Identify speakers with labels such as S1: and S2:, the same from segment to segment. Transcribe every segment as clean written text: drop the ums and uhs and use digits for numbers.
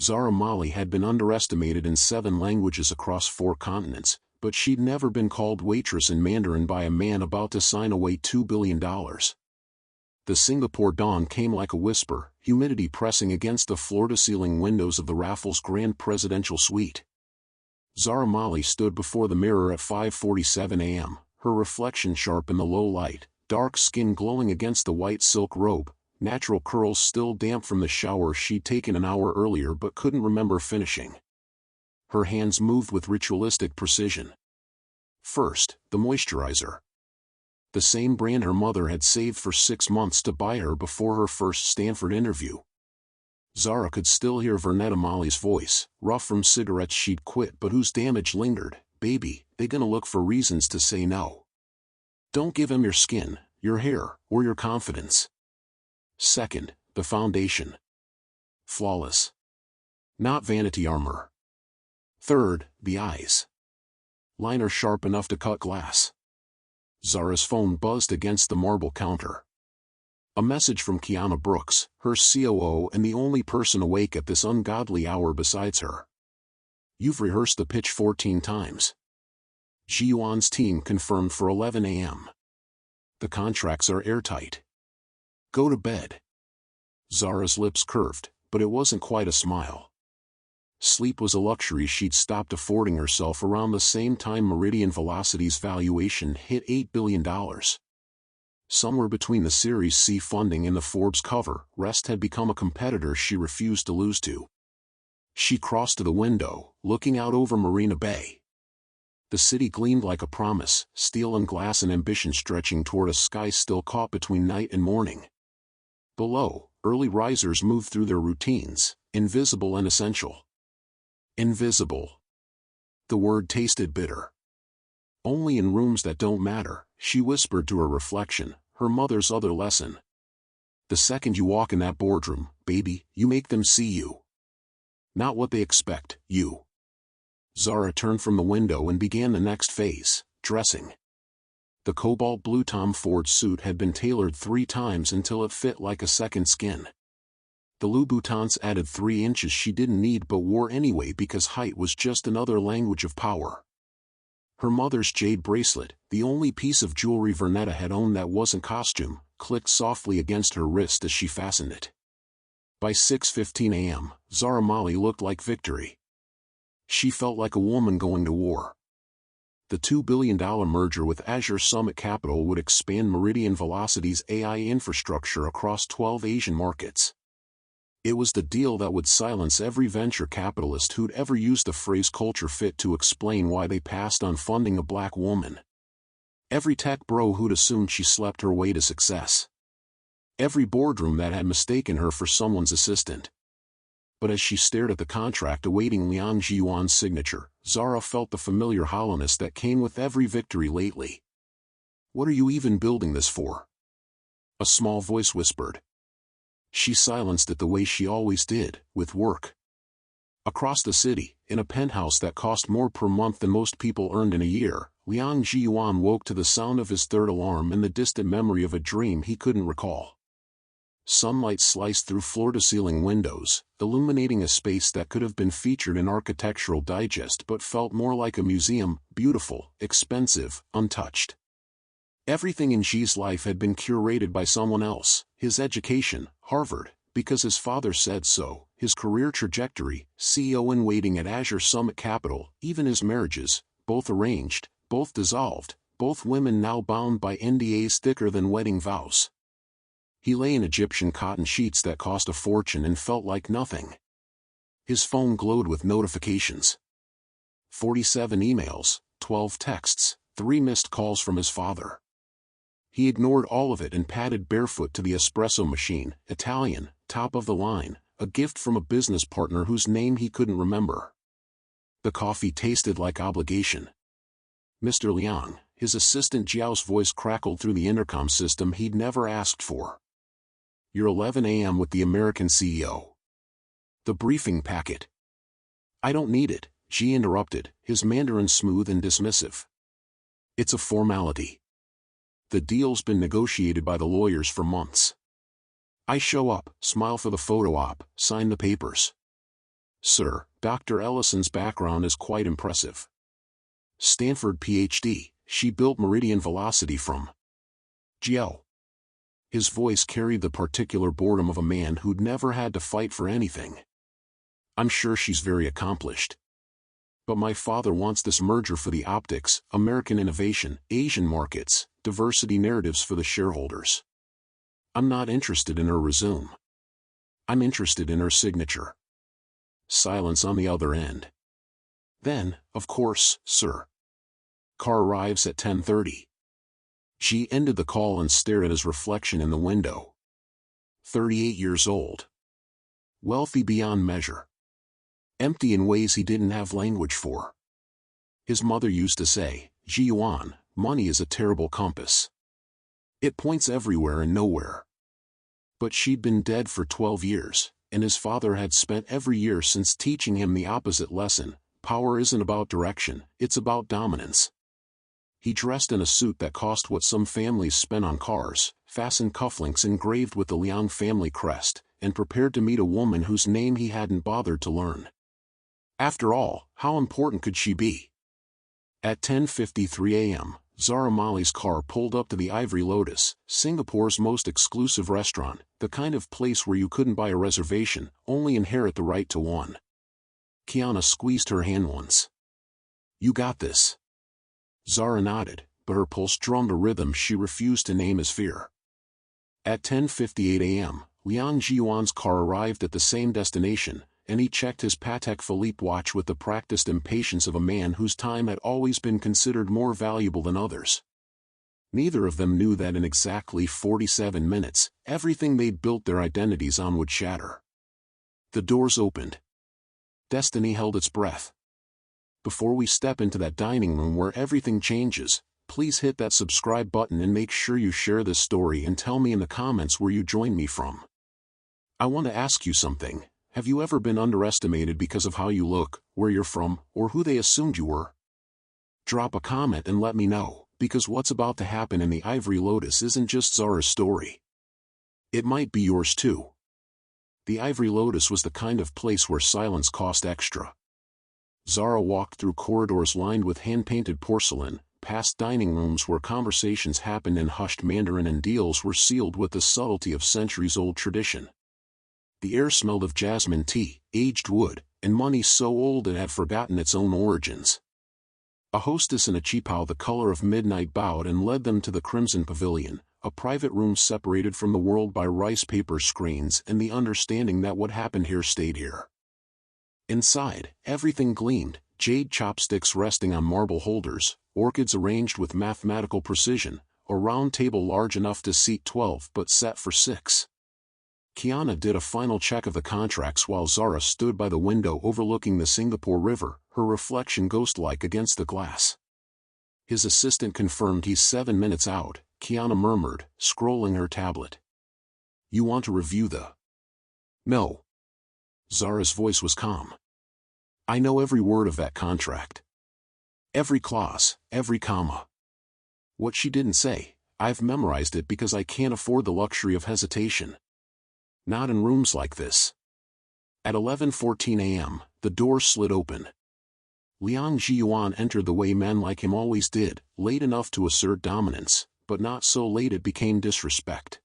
S1: Zara Molly had been underestimated in 7 languages across 4 continents, but she'd never been called waitress in Mandarin by a man about to sign away $2 billion. The Singapore dawn came like a whisper, humidity pressing against the floor-to-ceiling windows of the Raffles Grand Presidential Suite. Zara Molly stood before the mirror at 5:47 a.m., her reflection sharp in the low light, dark skin glowing against the white silk robe, natural curls still damp from the shower she'd taken an hour earlier but couldn't remember finishing. Her hands moved with ritualistic precision. First, the moisturizer. The same brand her mother had saved for 6 months to buy her before her first Stanford interview. Zara could still hear Vernetta Molly's voice, rough from cigarettes she'd quit but whose damage lingered. "Baby, they gonna look for reasons to say no. Don't give him your skin, your hair, or your confidence." Second, the foundation. Flawless. Not vanity armor. Third, the eyes. Liner sharp enough to cut glass. Zara's phone buzzed against the marble counter. A message from Kiana Brooks, her COO and the only person awake at this ungodly hour besides her. "You've rehearsed the pitch 14 times. Zhi-Yuan's team confirmed for 11 a.m. The contracts are airtight. Go to bed." Zara's lips curved, but it wasn't quite a smile. Sleep was a luxury she'd stopped affording herself around the same time Meridian Velocity's valuation hit $8 billion. Somewhere between the Series C funding and the Forbes cover, rest had become a competitor she refused to lose to. She crossed to the window, looking out over Marina Bay. The city gleamed like a promise, steel and glass and ambition stretching toward a sky still caught between night and morning. Below, early risers moved through their routines, invisible and essential. Invisible. The word tasted bitter. "Only in rooms that don't matter," she whispered to her reflection, her mother's other lesson. "The second you walk in that boardroom, baby, you make them see you. Not what they expect, you." Zara turned from the window and began the next phase, dressing. The cobalt blue Tom Ford suit had been tailored 3 times until it fit like a second skin. The Louboutins added 3 inches she didn't need but wore anyway because height was just another language of power. Her mother's jade bracelet, the only piece of jewelry Vernetta had owned that wasn't costume, clicked softly against her wrist as she fastened it. By 6:15 a.m., Zara Molly looked like victory. She felt like a woman going to war. The $2 billion merger with Azure Summit Capital would expand Meridian Velocity's AI infrastructure across 12 Asian markets. It was the deal that would silence every venture capitalist who'd ever used the phrase culture fit to explain why they passed on funding a black woman. Every tech bro who'd assumed she slept her way to success. Every boardroom that had mistaken her for someone's assistant. But as she stared at the contract awaiting Liang Zhi-Yuan's signature, Zara felt the familiar hollowness that came with every victory lately. "What are you even building this for?" a small voice whispered. She silenced it the way she always did, with work. Across the city, in a penthouse that cost more per month than most people earned in a year, Liang Zhi-Yuan woke to the sound of his third alarm and the distant memory of a dream he couldn't recall. Sunlight sliced through floor-to-ceiling windows, illuminating a space that could have been featured in Architectural Digest but felt more like a museum, beautiful, expensive, untouched. Everything in Xi's life had been curated by someone else: his education, Harvard, because his father said so, his career trajectory, CEO-in-waiting at Azure Summit Capital, even his marriages, both arranged, both dissolved, both women now bound by NDAs thicker than wedding vows. He lay in Egyptian cotton sheets that cost a fortune and felt like nothing. His phone glowed with notifications. 47 emails, 12 texts, 3 missed calls from his father. He ignored all of it and padded barefoot to the espresso machine, Italian, top of the line, a gift from a business partner whose name he couldn't remember. The coffee tasted like obligation. "Mr. Liang," his assistant Jiao's voice crackled through the intercom system he'd never asked for. "You're 11 a.m. with the American CEO. The briefing packet." "I don't need it," Xi interrupted, his Mandarin smooth and dismissive. "It's a formality. The deal's been negotiated by the lawyers for months. I show up, smile for the photo op, sign the papers. sir, Dr. Ellison's background is quite impressive. Stanford Ph.D., she built Meridian Velocity from Geo. His voice carried the particular boredom of a man who'd never had to fight for anything. I'm sure she's very accomplished. But my father wants this merger for the optics, American innovation, Asian markets, diversity narratives for the shareholders. I'm not interested in her resume. I'm interested in her signature. Silence on the other end. Then, of course, sir. Car arrives at 10:30. She ended the call and stared at his reflection in the window. 38 years old. Wealthy beyond measure. Empty in ways he didn't have language for. His mother used to say, Zhi-Yuan, money is a terrible compass. It points everywhere and nowhere. But she'd been dead for 12 years, and his father had spent every year since teaching him the opposite lesson: power isn't about direction, it's about dominance. He dressed in a suit that cost what some families spent on cars, fastened cufflinks engraved with the Liang family crest, and prepared to meet a woman whose name he hadn't bothered to learn. After all, how important could she be? At 10:53 a.m., Zara Molly's car pulled up to the Ivory Lotus, Singapore's most exclusive restaurant, the kind of place where you couldn't buy a reservation, only inherit the right to one. Kiana squeezed her hand once. You got this. Zara nodded, but her pulse drummed a rhythm she refused to name as fear. At 10:58 a.m., Liang Zhi-Yuan's car arrived at the same destination, and he checked his Patek Philippe watch with the practiced impatience of a man whose time had always been considered more valuable than others. Neither of them knew that in exactly 47 minutes, everything they'd built their identities on would shatter. The doors opened. Destiny held its breath. Before we step into that dining room where everything changes, please hit that subscribe button and make sure you share this story and tell me in the comments where you joined me from. I want to ask you something. Have you ever been underestimated because of how you look, where you're from, or who they assumed you were? Drop a comment and let me know, because what's about to happen in the Ivory Lotus isn't just Zara's story. It might be yours too. The Ivory Lotus was the kind of place where silence cost extra. Zara walked through corridors lined with hand-painted porcelain, past dining rooms where conversations happened in hushed Mandarin and deals were sealed with the subtlety of centuries-old tradition. The air smelled of jasmine tea, aged wood, and money so old it had forgotten its own origins. A hostess in a qipao the color of midnight bowed and led them to the Crimson Pavilion, a private room separated from the world by rice paper screens and the understanding that what happened here stayed here. Inside, everything gleamed, jade chopsticks resting on marble holders, orchids arranged with mathematical precision, a round table large enough to seat 12 but set for 6. Kiana did a final check of the contracts while Zara stood by the window overlooking the Singapore River, her reflection ghost-like against the glass. His assistant confirmed he's 7 minutes out, Kiana murmured, scrolling her tablet. You want to review the... No. Zara's voice was calm. I know every word of that contract. Every clause, every comma. What she didn't say, I've memorized it because I can't afford the luxury of hesitation. Not in rooms like this. At 11:14 a.m., the door slid open. Liang Zhi-Yuan entered the way men like him always did, late enough to assert dominance, but not so late it became disrespect.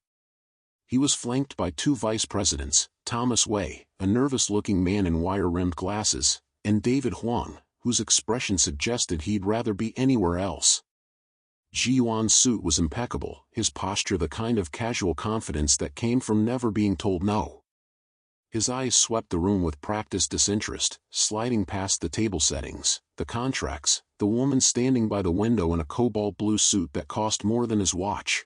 S1: He was flanked by 2 vice presidents, Thomas Wei, a nervous-looking man in wire-rimmed glasses, and David Huang, whose expression suggested he'd rather be anywhere else. Zhi-Yuan's suit was impeccable, his posture the kind of casual confidence that came from never being told no. His eyes swept the room with practiced disinterest, sliding past the table settings, the contracts, the woman standing by the window in a cobalt blue suit that cost more than his watch.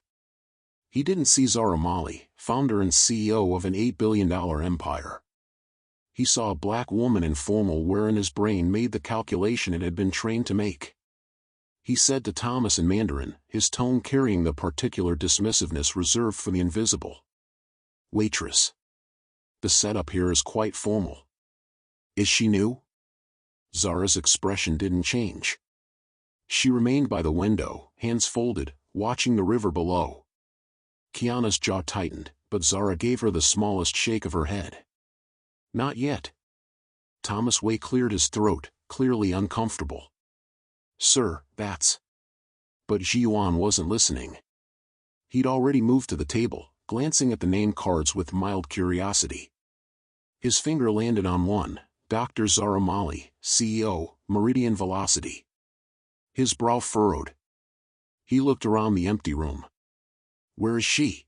S1: He didn't see Zara Molly, founder and CEO of an $8 billion empire. He saw a black woman in formal wear and his brain made the calculation it had been trained to make. He said to Thomas in Mandarin, his tone carrying the particular dismissiveness reserved for the invisible. Waitress. The setup here is quite formal. Is she new? Zara's expression didn't change. She remained by the window, hands folded, watching the river below. Kiana's jaw tightened, but Zara gave her the smallest shake of her head. Not yet. Thomas Wei cleared his throat, clearly uncomfortable. Sir, that's... But Zhi-Yuan wasn't listening. He'd already moved to the table, glancing at the name cards with mild curiosity. His finger landed on one, Dr. Zara Molly, CEO, Meridian Velocity. His brow furrowed. He looked around the empty room. Where is she?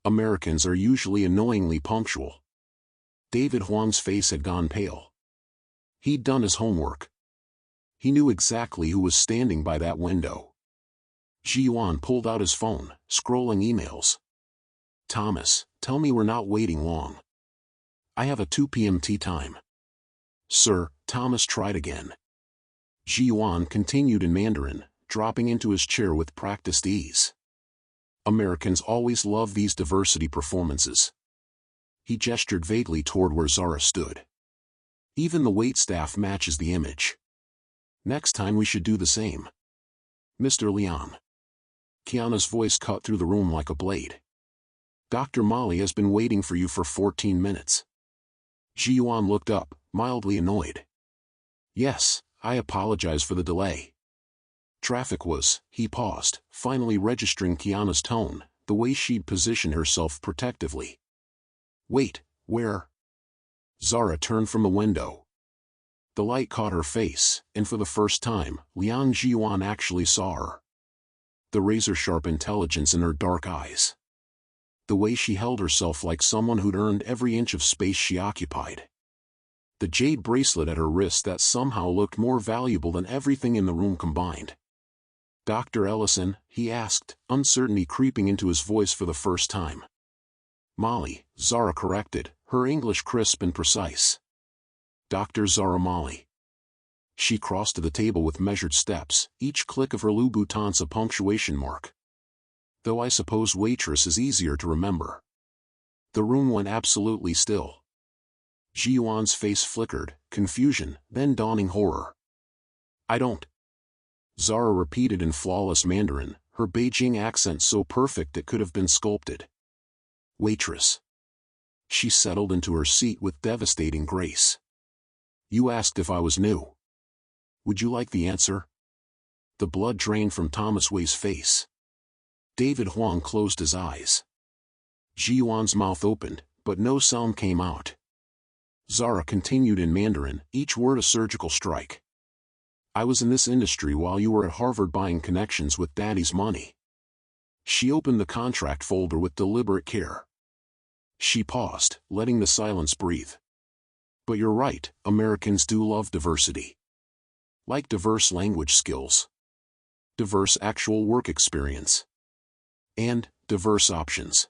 S1: Americans are usually annoyingly punctual. David Huang's face had gone pale. He'd done his homework. He knew exactly who was standing by that window. Zhi-Yuan pulled out his phone, scrolling emails. Thomas, tell me we're not waiting long. I have a 2 p.m. tea time. Sir, Thomas tried again. Zhi-Yuan continued in Mandarin, dropping into his chair with practiced ease. Americans always love these diversity performances. He gestured vaguely toward where Zara stood. Even the waitstaff matches the image. Next time we should do the same. Mr. Liang. Kiana's voice cut through the room like a blade. Dr. Molly has been waiting for you for 14 minutes. Zhi-Yuan looked up, mildly annoyed. Yes, I apologize for the delay. Traffic was, he paused, finally registering Kiana's tone, the way she'd positioned herself protectively. Wait, where? Zara turned from the window. The light caught her face, and for the first time, Liang Zhi-Yuan actually saw her. The razor-sharp intelligence in her dark eyes. The way she held herself like someone who'd earned every inch of space she occupied. The jade bracelet at her wrist that somehow looked more valuable than everything in the room combined. Dr. Ellison, he asked, uncertainty creeping into his voice for the first time. Molly, Zara corrected, her English crisp and precise. Dr. Zara Molly. She crossed to the table with measured steps, each click of her Louboutins a punctuation mark. Though I suppose Waitress is easier to remember. The room went absolutely still. Zhi-Yuan's face flickered, confusion, then dawning horror. I don't. Zara repeated in flawless Mandarin, her Beijing accent so perfect it could have been sculpted. Waitress. She settled into her seat with devastating grace. You asked if I was new. Would you like the answer? The blood drained from Thomas Wei's face. David Huang closed his eyes. Zhi-Yuan's mouth opened, but no sound came out. Zara continued in Mandarin, each word a surgical strike. I was in this industry while you were at Harvard buying connections with Daddy's money. She opened the contract folder with deliberate care. She paused, letting the silence breathe. But you're right, Americans do love diversity. Like diverse language skills. Diverse actual work experience. And diverse options.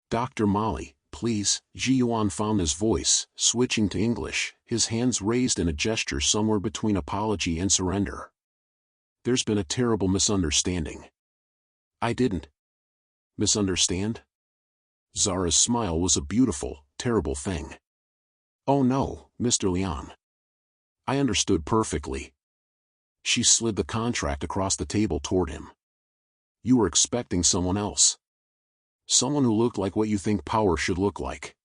S1: Dr. Molly, please, Zhi-Yuan found his voice, switching to English, his hands raised in a gesture somewhere between apology and surrender. There's been a terrible misunderstanding. I didn't misunderstand? Zara's smile was a beautiful, terrible thing. Oh no, Mr. Liang. I understood perfectly. She slid the contract across the table toward him. You were expecting someone else. Someone who looked like what you think power should look like.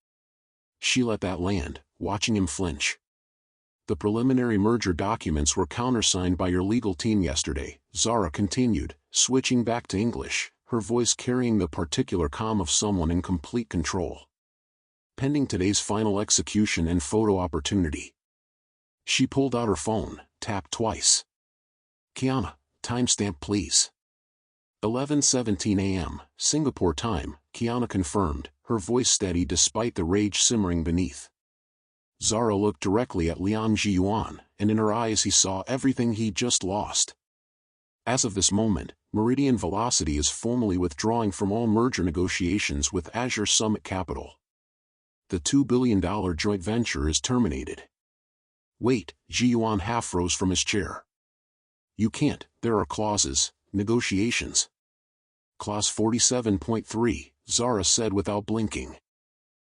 S1: She let that land, watching him flinch. The preliminary merger documents were countersigned by your legal team yesterday, Zara continued, switching back to English, her voice carrying the particular calm of someone in complete control. Pending today's final execution and photo opportunity. She pulled out her phone, tapped twice. Kiana, timestamp please. 11:17 a.m., Singapore time, Kiana confirmed, her voice steady despite the rage simmering beneath. Zara looked directly at Liang Zhi-Yuan, and in her eyes he saw everything he'd just lost. As of this moment, Meridian Velocity is formally withdrawing from all merger negotiations with Azure Summit Capital. The $2 billion joint venture is terminated. Wait, Zhi-Yuan half rose from his chair. You can't, there are clauses, negotiations. Clause 47.3, Zara said without blinking.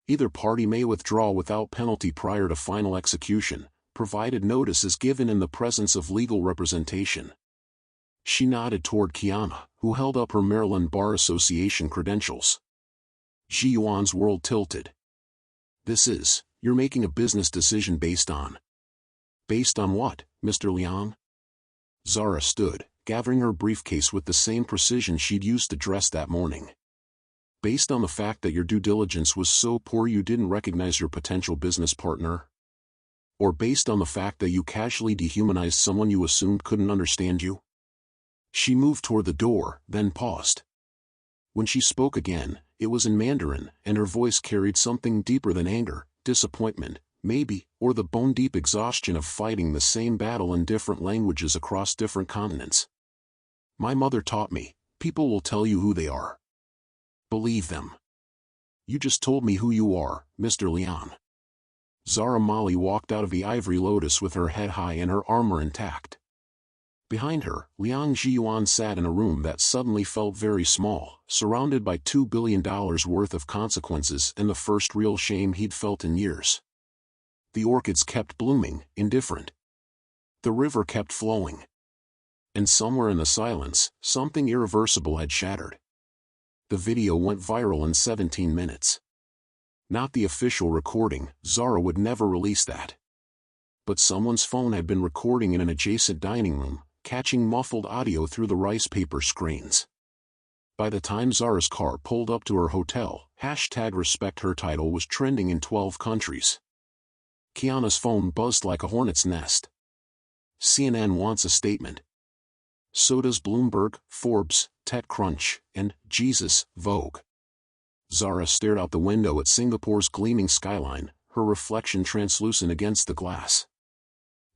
S1: Either party may withdraw without penalty prior to final execution, provided notice is given in the presence of legal representation. She nodded toward Kiana, who held up her Maryland Bar Association credentials. Zhi-Yuan's world tilted. This is, You're making a business decision based on. Based on what, Mr. Liang? Zara stood, gathering her briefcase with the same precision she'd used to dress that morning. Based on the fact that your due diligence was so poor you didn't recognize your potential business partner? Or based on the fact that you casually dehumanized someone you assumed couldn't understand you? She moved toward the door, then paused. When she spoke again, it was in Mandarin, and her voice carried something deeper than anger, disappointment, maybe, or the bone-deep exhaustion of fighting the same battle in different languages across different continents. My mother taught me, people will tell you who they are. Believe them. You just told me who you are, Mr. Liang. Zara Molly walked out of the Ivory Lotus with her head high and her armor intact. Behind her, Liang Zhi-Yuan sat in a room that suddenly felt very small, surrounded by $2 billion worth of consequences and the first real shame he'd felt in years. The orchids kept blooming, indifferent. The river kept flowing. And somewhere in the silence, something irreversible had shattered. The video went viral in 17 minutes. Not the official recording, Zara would never release that. But someone's phone had been recording in an adjacent dining room, catching muffled audio through the rice paper screens. By the time Zara's car pulled up to her hotel, #RespectHer title was trending in 12 countries. Kiana's phone buzzed like a hornet's nest. CNN wants a statement. So does Bloomberg, Forbes, TechCrunch, and, Jesus, Vogue. Zara stared out the window at Singapore's gleaming skyline, her reflection translucent against the glass.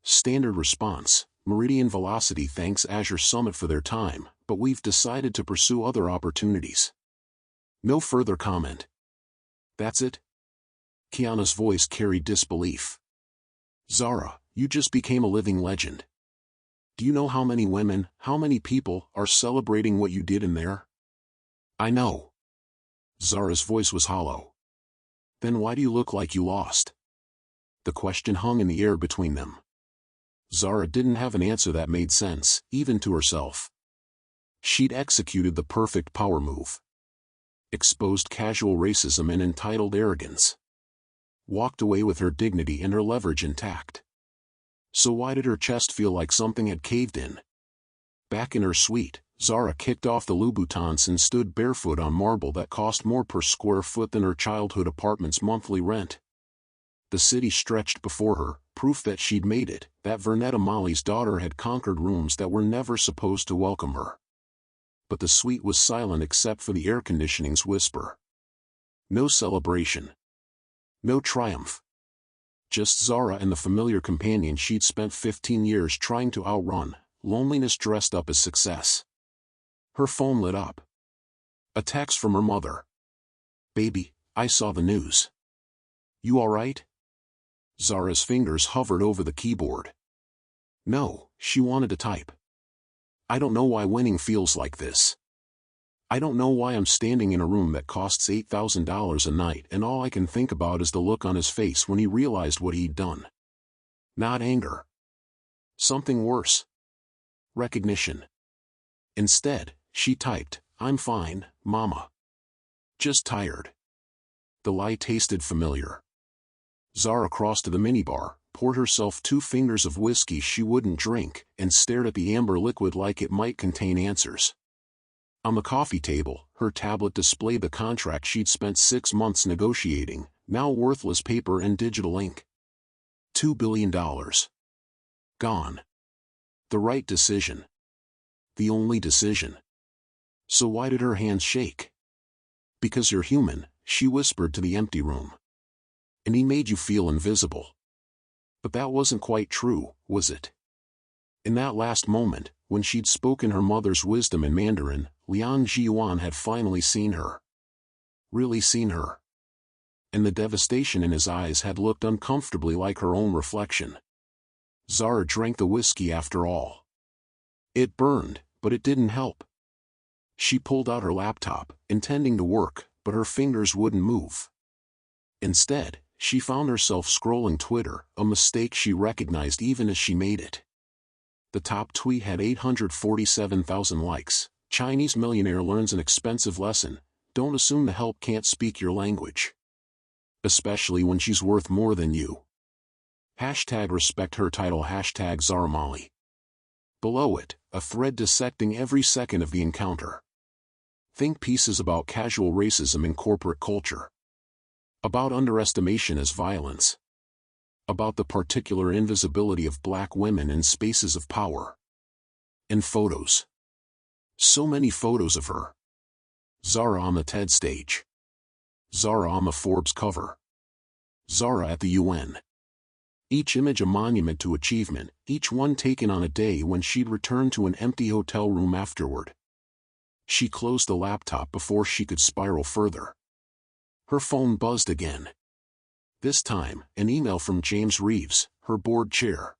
S1: Standard response: Meridian Velocity thanks Azure Summit for their time, but we've decided to pursue other opportunities. No further comment. That's it? Kiana's voice carried disbelief. Zara, you just became a living legend. Do you know how many women, how many people, are celebrating what you did in there? I know. Zara's voice was hollow. Then why do you look like you lost? The question hung in the air between them. Zara didn't have an answer that made sense, even to herself. She'd executed the perfect power move. Exposed casual racism and entitled arrogance. Walked away with her dignity and her leverage intact. So why did her chest feel like something had caved in? Back in her suite, Zara kicked off the Louboutins and stood barefoot on marble that cost more per square foot than her childhood apartment's monthly rent. The city stretched before her, proof that she'd made it, that Vernetta Molly's daughter had conquered rooms that were never supposed to welcome her. But the suite was silent except for the air conditioning's whisper. No celebration. No triumph. Just Zara and the familiar companion she'd spent 15 years trying to outrun, loneliness dressed up as success. Her phone lit up. A text from her mother. Baby, I saw the news. You alright? Zara's fingers hovered over the keyboard. No, she wanted to type. I don't know why winning feels like this. I don't know why I'm standing in a room that costs $8,000 a night and all I can think about is the look on his face when he realized what he'd done. Not anger. Something worse. Recognition. Instead, she typed, I'm fine, Mama. Just tired. The lie tasted familiar. Zara crossed to the minibar, poured herself 2 fingers of whiskey she wouldn't drink, and stared at the amber liquid like it might contain answers. On the coffee table, her tablet displayed the contract she'd spent 6 months negotiating, now worthless paper and digital ink. $2 billion. Gone. The right decision. The only decision. So why did her hands shake? Because you're human, she whispered to the empty room. And he made you feel invisible. But that wasn't quite true, was it? In that last moment, when she'd spoken her mother's wisdom in Mandarin, Liang Zhi-Yuan had finally seen her. Really seen her. And the devastation in his eyes had looked uncomfortably like her own reflection. Zara drank the whiskey after all. It burned, but it didn't help. She pulled out her laptop, intending to work, but her fingers wouldn't move. Instead, she found herself scrolling Twitter, a mistake she recognized even as she made it. The top tweet had 847,000 likes. Chinese millionaire learns an expensive lesson: don't assume the help can't speak your language. Especially when she's worth more than you. Hashtag respect her title. Hashtag Zara Molly. Below it, a thread dissecting every second of the encounter. Think pieces about casual racism in corporate culture. About underestimation as violence. About the particular invisibility of black women in spaces of power. And photos. So many photos of her. Zara on the TED stage. Zara on the Forbes cover. Zara at the UN. Each image a monument to achievement, each one taken on a day when she'd returned to an empty hotel room afterward. She closed the laptop before she could spiral further. Her phone buzzed again. This time, an email from James Reeves, her board chair.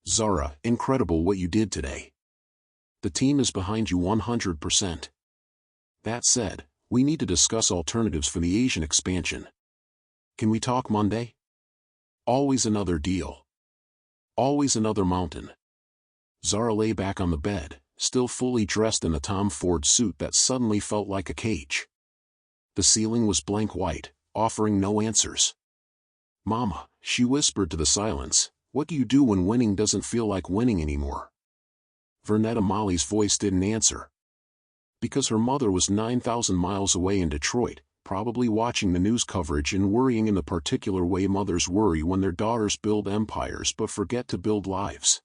S1: Zara, incredible what you did today. The team is behind you 100%. That said, we need to discuss alternatives for the Asian expansion. Can we talk Monday? Always another deal. Always another mountain. Zara lay back on the bed, still fully dressed in a Tom Ford suit that suddenly felt like a cage. The ceiling was blank white, offering no answers. Mama, she whispered to the silence, what do you do when winning doesn't feel like winning anymore? Vernetta Molly's voice didn't answer. Because her mother was 9,000 miles away in Detroit, probably watching the news coverage and worrying in the particular way mothers worry when their daughters build empires but forget to build lives.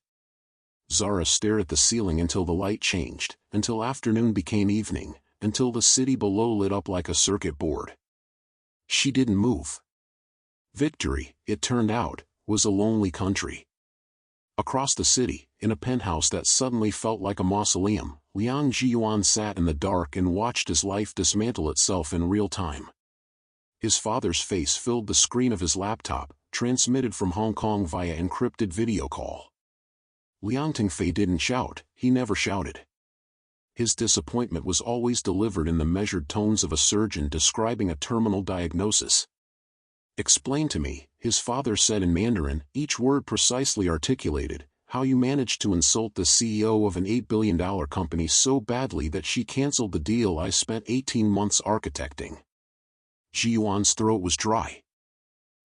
S1: Zara stared at the ceiling until the light changed, until afternoon became evening, until the city below lit up like a circuit board. She didn't move. Victory, it turned out, was a lonely country. Across the city, in a penthouse that suddenly felt like a mausoleum, Liang Zhi-Yuan sat in the dark and watched his life dismantle itself in real time. His father's face filled the screen of his laptop, transmitted from Hong Kong via encrypted video call. Liang Tingfei didn't shout, he never shouted. His disappointment was always delivered in the measured tones of a surgeon describing a terminal diagnosis. Explain to me, his father said in Mandarin, each word precisely articulated, how you managed to insult the CEO of an $8 billion company so badly that she canceled the deal I spent 18 months architecting. Zhi-Yuan's throat was dry.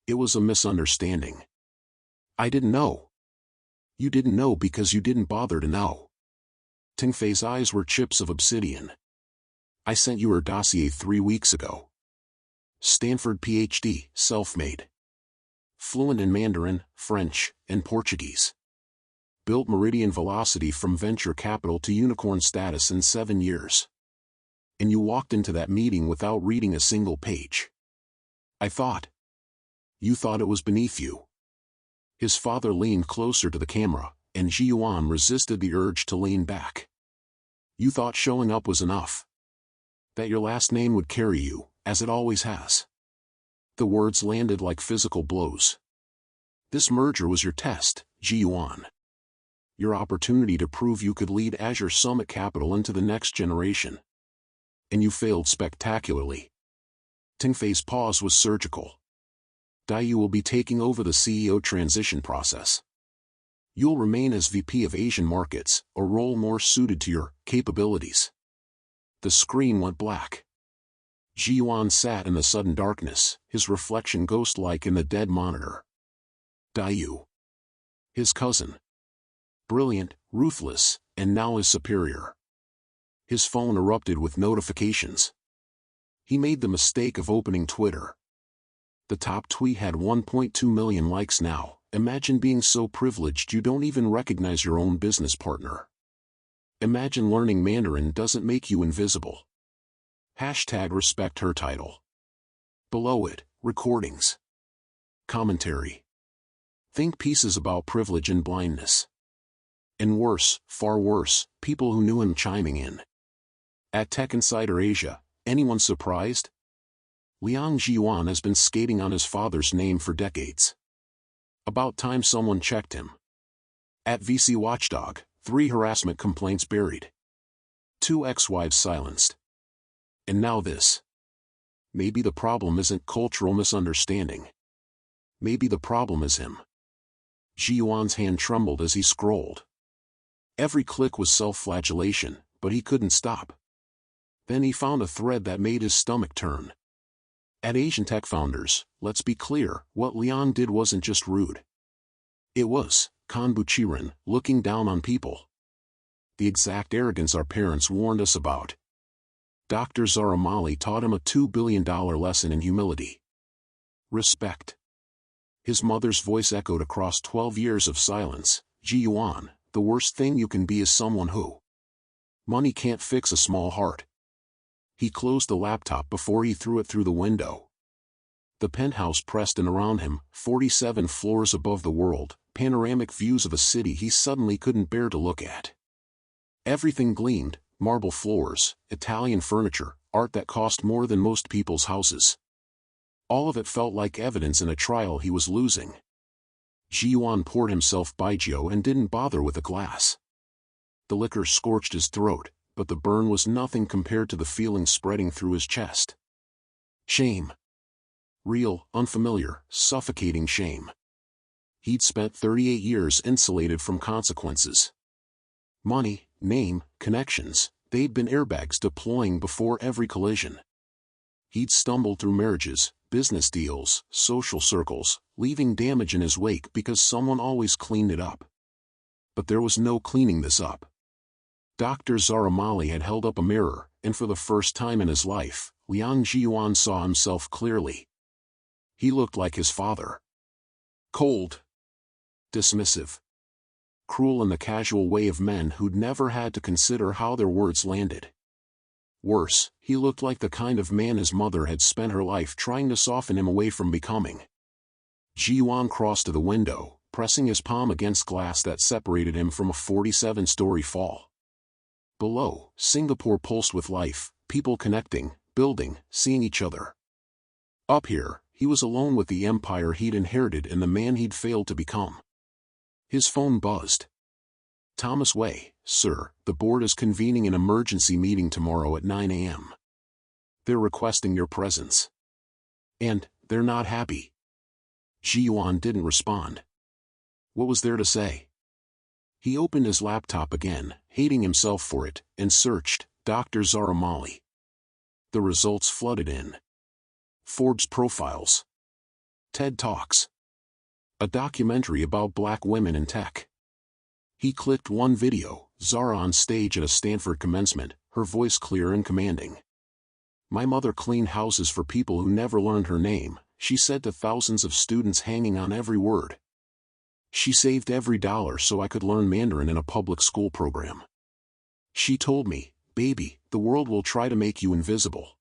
S1: It was a misunderstanding. I didn't know. You didn't know because you didn't bother to know. Tingfei's eyes were chips of obsidian. I sent you her dossier 3 weeks ago. Stanford PhD, self-made. Fluent in Mandarin, French, and Portuguese. Built Meridian velocity from venture capital to unicorn status in 7 years. And you walked into that meeting without reading a single page. I thought. You thought it was beneath you. His father leaned closer to the camera, and Zhi-Yuan resisted the urge to lean back. You thought showing up was enough. That your last name would carry you, as it always has. The words landed like physical blows. This merger was your test, Zhi-Yuan. Your opportunity to prove you could lead Azure Summit Capital into the next generation. And you failed spectacularly. Tingfei's pause was surgical. Dai will be taking over the CEO transition process. You'll remain as VP of Asian Markets, a role more suited to your capabilities. The screen went black. Zhi-Yuan sat in the sudden darkness, his reflection ghost-like in the dead monitor. Dai. His cousin. Brilliant, ruthless, and now his superior. His phone erupted with notifications. He made the mistake of opening Twitter. The top tweet had 1.2 million likes now. Imagine being so privileged you don't even recognize your own business partner. Imagine learning Mandarin doesn't make you invisible. Hashtag respect her title. Below it, recordings. Commentary. Think pieces about privilege and blindness. And worse, far worse, people who knew him chiming in. At Tech Insider Asia, anyone surprised? Liang Zhi-Yuan has been skating on his father's name for decades. About time someone checked him. At VC Watchdog, 3 harassment complaints buried. 2 ex-wives silenced. And now this. Maybe the problem isn't cultural misunderstanding. Maybe the problem is him. Zhi-Yuan's hand trembled as he scrolled. Every click was self-flagellation, but he couldn't stop. Then he found a thread that made his stomach turn. At Asian tech founders, let's be clear, what Liang did wasn't just rude. It was Konbuchiran, looking down on people. The exact arrogance our parents warned us about. Dr. Zara Molly taught him a $2 billion lesson in humility. Respect. His mother's voice echoed across 12 years of silence. Zhi-Yuan, the worst thing you can be is someone who. Money can't fix a small heart. He closed the laptop before he threw it through the window. The penthouse pressed in around him, 47 floors above the world, panoramic views of a city he suddenly couldn't bear to look at. Everything gleamed, marble floors, Italian furniture, art that cost more than most people's houses. All of it felt like evidence in a trial he was losing. Zhi-Yuan poured himself baijiu and didn't bother with a glass. The liquor scorched his throat, but the burn was nothing compared to the feeling spreading through his chest. Shame. Real, unfamiliar, suffocating shame. He'd spent 38 years insulated from consequences. Money, name, connections, they'd been airbags deploying before every collision. He'd stumbled through marriages, business deals, social circles, leaving damage in his wake because someone always cleaned it up. But there was no cleaning this up. Dr. Zara Molly had held up a mirror, and for the first time in his life, Liang Zhi-Yuan saw himself clearly. He looked like his father. Cold. Dismissive. Cruel in the casual way of men who'd never had to consider how their words landed. Worse, he looked like the kind of man his mother had spent her life trying to soften him away from becoming. Zhi-Yuan crossed to the window, pressing his palm against glass that separated him from a 47-story fall. Below, Singapore pulsed with life, people connecting, building, seeing each other. Up here, he was alone with the empire he'd inherited and the man he'd failed to become. His phone buzzed. Thomas Wei, sir, the board is convening an emergency meeting tomorrow at 9 a.m. They're requesting your presence. And, they're not happy. Zhi-Yuan didn't respond. What was there to say? He opened his laptop again, hating himself for it, and searched, Dr. Zara Molly. The results flooded in. Forbes profiles. TED Talks. A documentary about black women in tech. He clicked one video, Zara on stage at a Stanford commencement, her voice clear and commanding. My mother cleaned houses for people who never learned her name, she said to thousands of students hanging on every word. She saved every dollar so I could learn Mandarin in a public school program. She told me, baby, the world will try to make you invisible.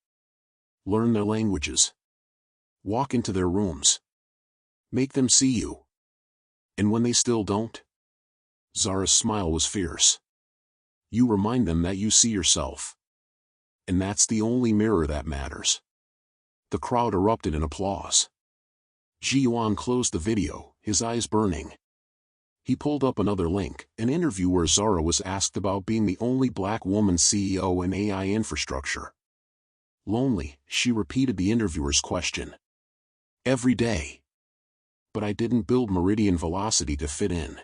S1: Learn their languages. Walk into their rooms. Make them see you. And when they still don't? Zara's smile was fierce. You remind them that you see yourself. And that's the only mirror that matters. The crowd erupted in applause. Zhi-Yuan closed the video, his eyes burning. He pulled up another link, an interview where Zara was asked about being the only black woman CEO in AI infrastructure. Lonely, she repeated the interviewer's question. Every day. But I didn't build Meridian Velocity to fit in.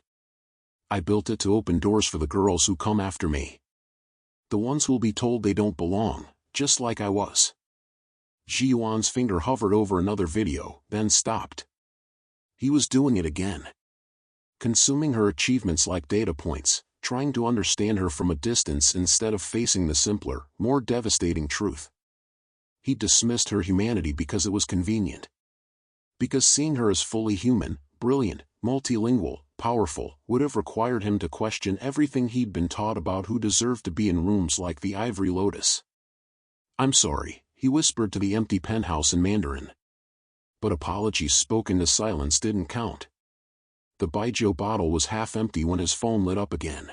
S1: I built it to open doors for the girls who come after me. The ones who'll be told they don't belong, just like I was. Zhi-Yuan's finger hovered over another video, then stopped. He was doing it again. Consuming her achievements like data points, trying to understand her from a distance instead of facing the simpler, more devastating truth. He dismissed her humanity because it was convenient. Because seeing her as fully human, brilliant, multilingual, powerful, would have required him to question everything he'd been taught about who deserved to be in rooms like the Ivory Lotus. I'm sorry, he whispered to the empty penthouse in Mandarin. But apologies spoken to silence didn't count. The baijiu bottle was half empty when his phone lit up again.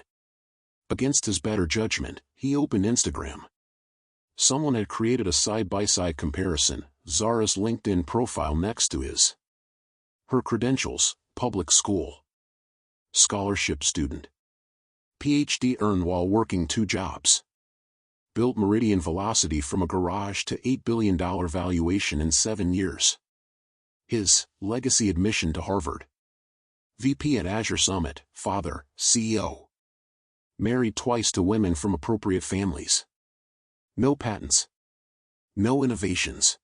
S1: Against his better judgment, he opened Instagram. Someone had created a side-by-side comparison, Zara's LinkedIn profile next to his. Her credentials, public school. Scholarship student. PhD earned while working 2 jobs. Built Meridian Velocity from a garage to $8 billion valuation in 7 years. His legacy admission to Harvard. VP at Azure Summit, father, CEO. Married twice to women from appropriate families. No patents. No innovations.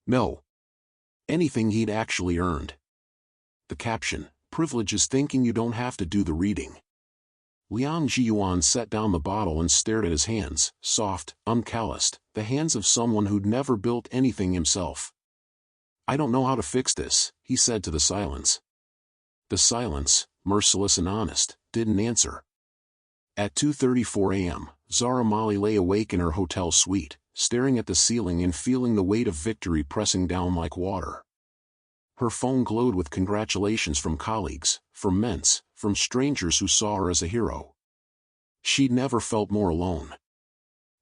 S1: No. Anything he'd actually earned. The caption, "Privilege is thinking you don't have to do the reading." Liang Zhi-Yuan set down the bottle and stared at his hands, soft, uncalloused, the hands of someone who'd never built anything himself. "I don't know how to fix this," he said to the silence. The silence, merciless and honest, didn't answer. At 2:34 a.m., Zara Molly lay awake in her hotel suite, staring at the ceiling and feeling the weight of victory pressing down like water. Her phone glowed with congratulations from colleagues, from men's, from strangers who saw her as a hero. She'd never felt more alone.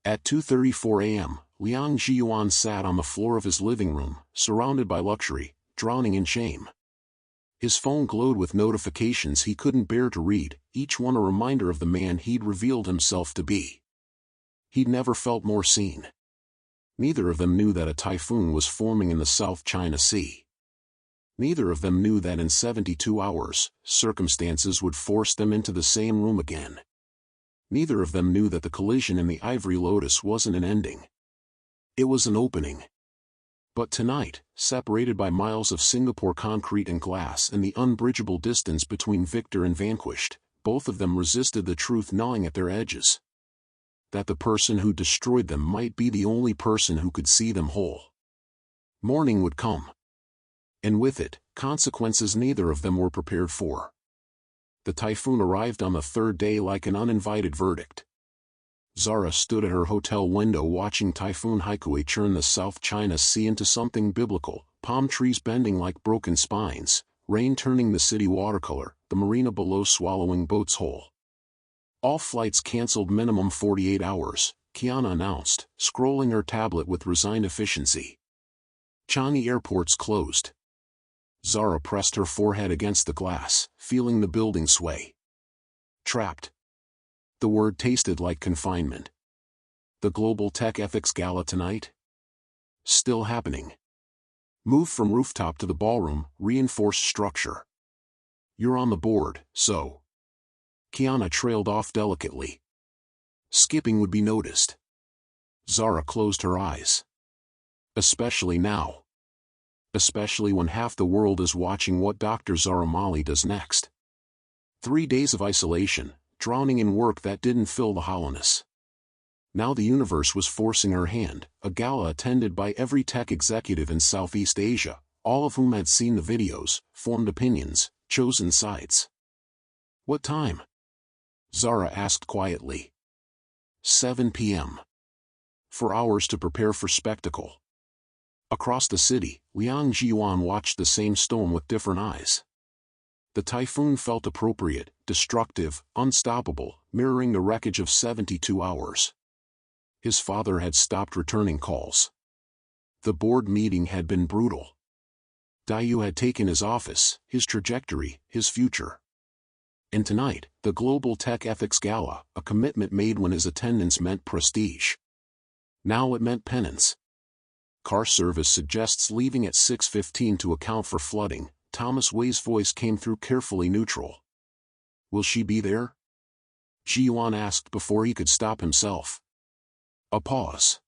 S1: At 2:34 a.m., Liang Zhi-Yuan sat on the floor of his living room, surrounded by luxury, drowning in shame. His phone glowed with notifications he couldn't bear to read, each one a reminder of the man he'd revealed himself to be. He'd never felt more seen. Neither of them knew that a typhoon was forming in the South China Sea. Neither of them knew that in 72 hours, circumstances would force them into the same room again. Neither of them knew that the collision in the Ivory Lotus wasn't an ending. It was an opening. But tonight, separated by miles of Singapore concrete and glass and the unbridgeable distance between victor and vanquished, both of them resisted the truth gnawing at their edges. That the person who destroyed them might be the only person who could see them whole. Morning would come. And with it, consequences neither of them were prepared for. The typhoon arrived on the third day like an uninvited verdict. Zara stood at her hotel window watching Typhoon Haikui churn the South China Sea into something biblical, palm trees bending like broken spines, rain turning the city watercolor, the marina below swallowing boats whole. "All flights cancelled minimum 48 hours, Kiana announced, scrolling her tablet with resigned efficiency. Changi airports closed. Zara pressed her forehead against the glass, feeling the building sway. Trapped. The word tasted like confinement. The Global Tech Ethics Gala tonight? Still happening. Move from rooftop to the ballroom, reinforced structure. You're on the board, so. Kiana trailed off delicately. Skipping would be noticed. Zara closed her eyes. Especially now. Especially when half the world is watching what Dr. Zara Molly does next. 3 days of isolation, drowning in work that didn't fill the hollowness. Now the universe was forcing her hand, a gala attended by every tech executive in Southeast Asia, all of whom had seen the videos, formed opinions, chosen sides. What time? Zara asked quietly. 7 p.m. 4 hours to prepare for spectacle. Across the city, Liang Zhi-Yuan watched the same storm with different eyes. The typhoon felt appropriate, destructive, unstoppable, mirroring the wreckage of 72 hours. His father had stopped returning calls. The board meeting had been brutal. Dayu had taken his office, his trajectory, his future. And tonight, the Global Tech Ethics Gala, a commitment made when his attendance meant prestige. Now it meant penance. Car service suggests leaving at 6:15 to account for flooding. Thomas Wei's voice came through carefully neutral. Will she be there? Zhi-Yuan asked before he could stop himself. A pause.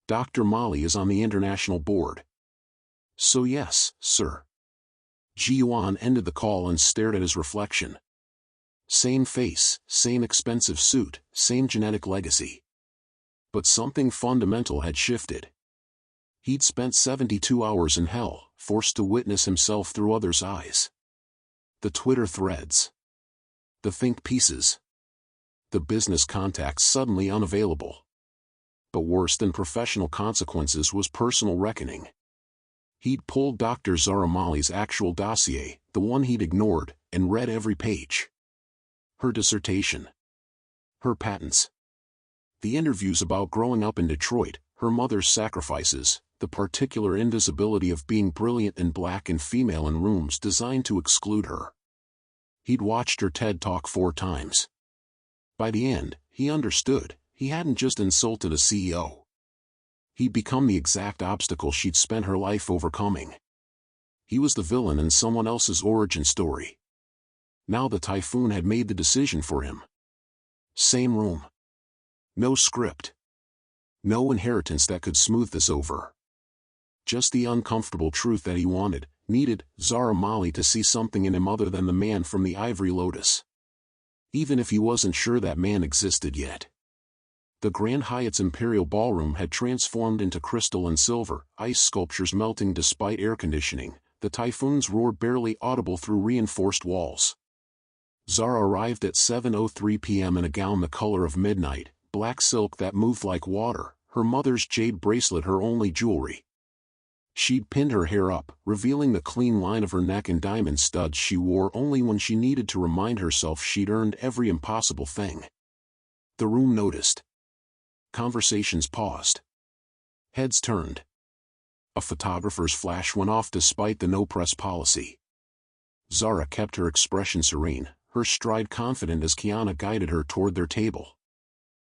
S1: Dr. Molly is on the international board. So yes, sir. Zhi-Yuan ended the call and stared at his reflection. Same face, same expensive suit, same genetic legacy. But something fundamental had shifted. He'd spent 72 hours in hell, forced to witness himself through others' eyes. The Twitter threads. The think pieces. The business contacts suddenly unavailable. But worse than professional consequences was personal reckoning. He'd pulled Dr. Zara Molly's actual dossier, the one he'd ignored, and read every page. Her dissertation. Her patents. The interviews about growing up in Detroit, her mother's sacrifices, the particular invisibility of being brilliant and black and female in rooms designed to exclude her. He'd watched her TED Talk 4 times. By the end, he understood, he hadn't just insulted a CEO. He'd become the exact obstacle she'd spent her life overcoming. He was the villain in someone else's origin story. Now the typhoon had made the decision for him. Same room. No script. No inheritance that could smooth this over. Just the uncomfortable truth that he needed Zara Molly to see something in him other than the man from the Ivory Lotus. Even if he wasn't sure that man existed yet. The Grand Hyatt's Imperial Ballroom had transformed into crystal and silver, ice sculptures melting despite air conditioning, the typhoon's roar barely audible through reinforced walls. Zara arrived at 7:03 p.m. in a gown the color of midnight, black silk that moved like water, her mother's jade bracelet her only jewelry. She'd pinned her hair up, revealing the clean line of her neck and diamond studs she wore only when she needed to remind herself she'd earned every impossible thing. The room noticed. Conversations paused. Heads turned. A photographer's flash went off despite the no-press policy. Zara kept her expression serene, her stride confident as Kiana guided her toward their table.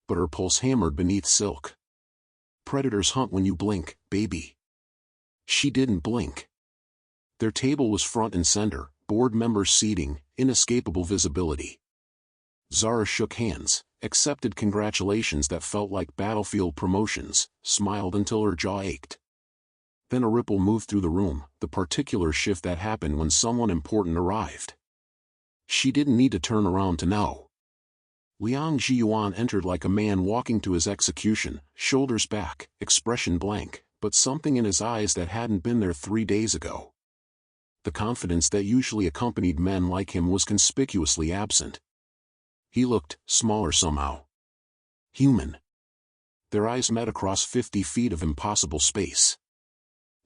S1: But her pulse hammered beneath silk. Predators hunt when you blink, baby. She didn't blink. Their table was front and center, board members seating, inescapable visibility. Zara shook hands, accepted congratulations that felt like battlefield promotions, smiled until her jaw ached. Then a ripple moved through the room, the particular shift that happened when someone important arrived. She didn't need to turn around to know. Liang Zhi-Yuan entered like a man walking to his execution, shoulders back, expression blank, but something in his eyes that hadn't been there 3 days ago. The confidence that usually accompanied men like him was conspicuously absent. He looked smaller somehow. Human. Their eyes met across 50 feet of impossible space.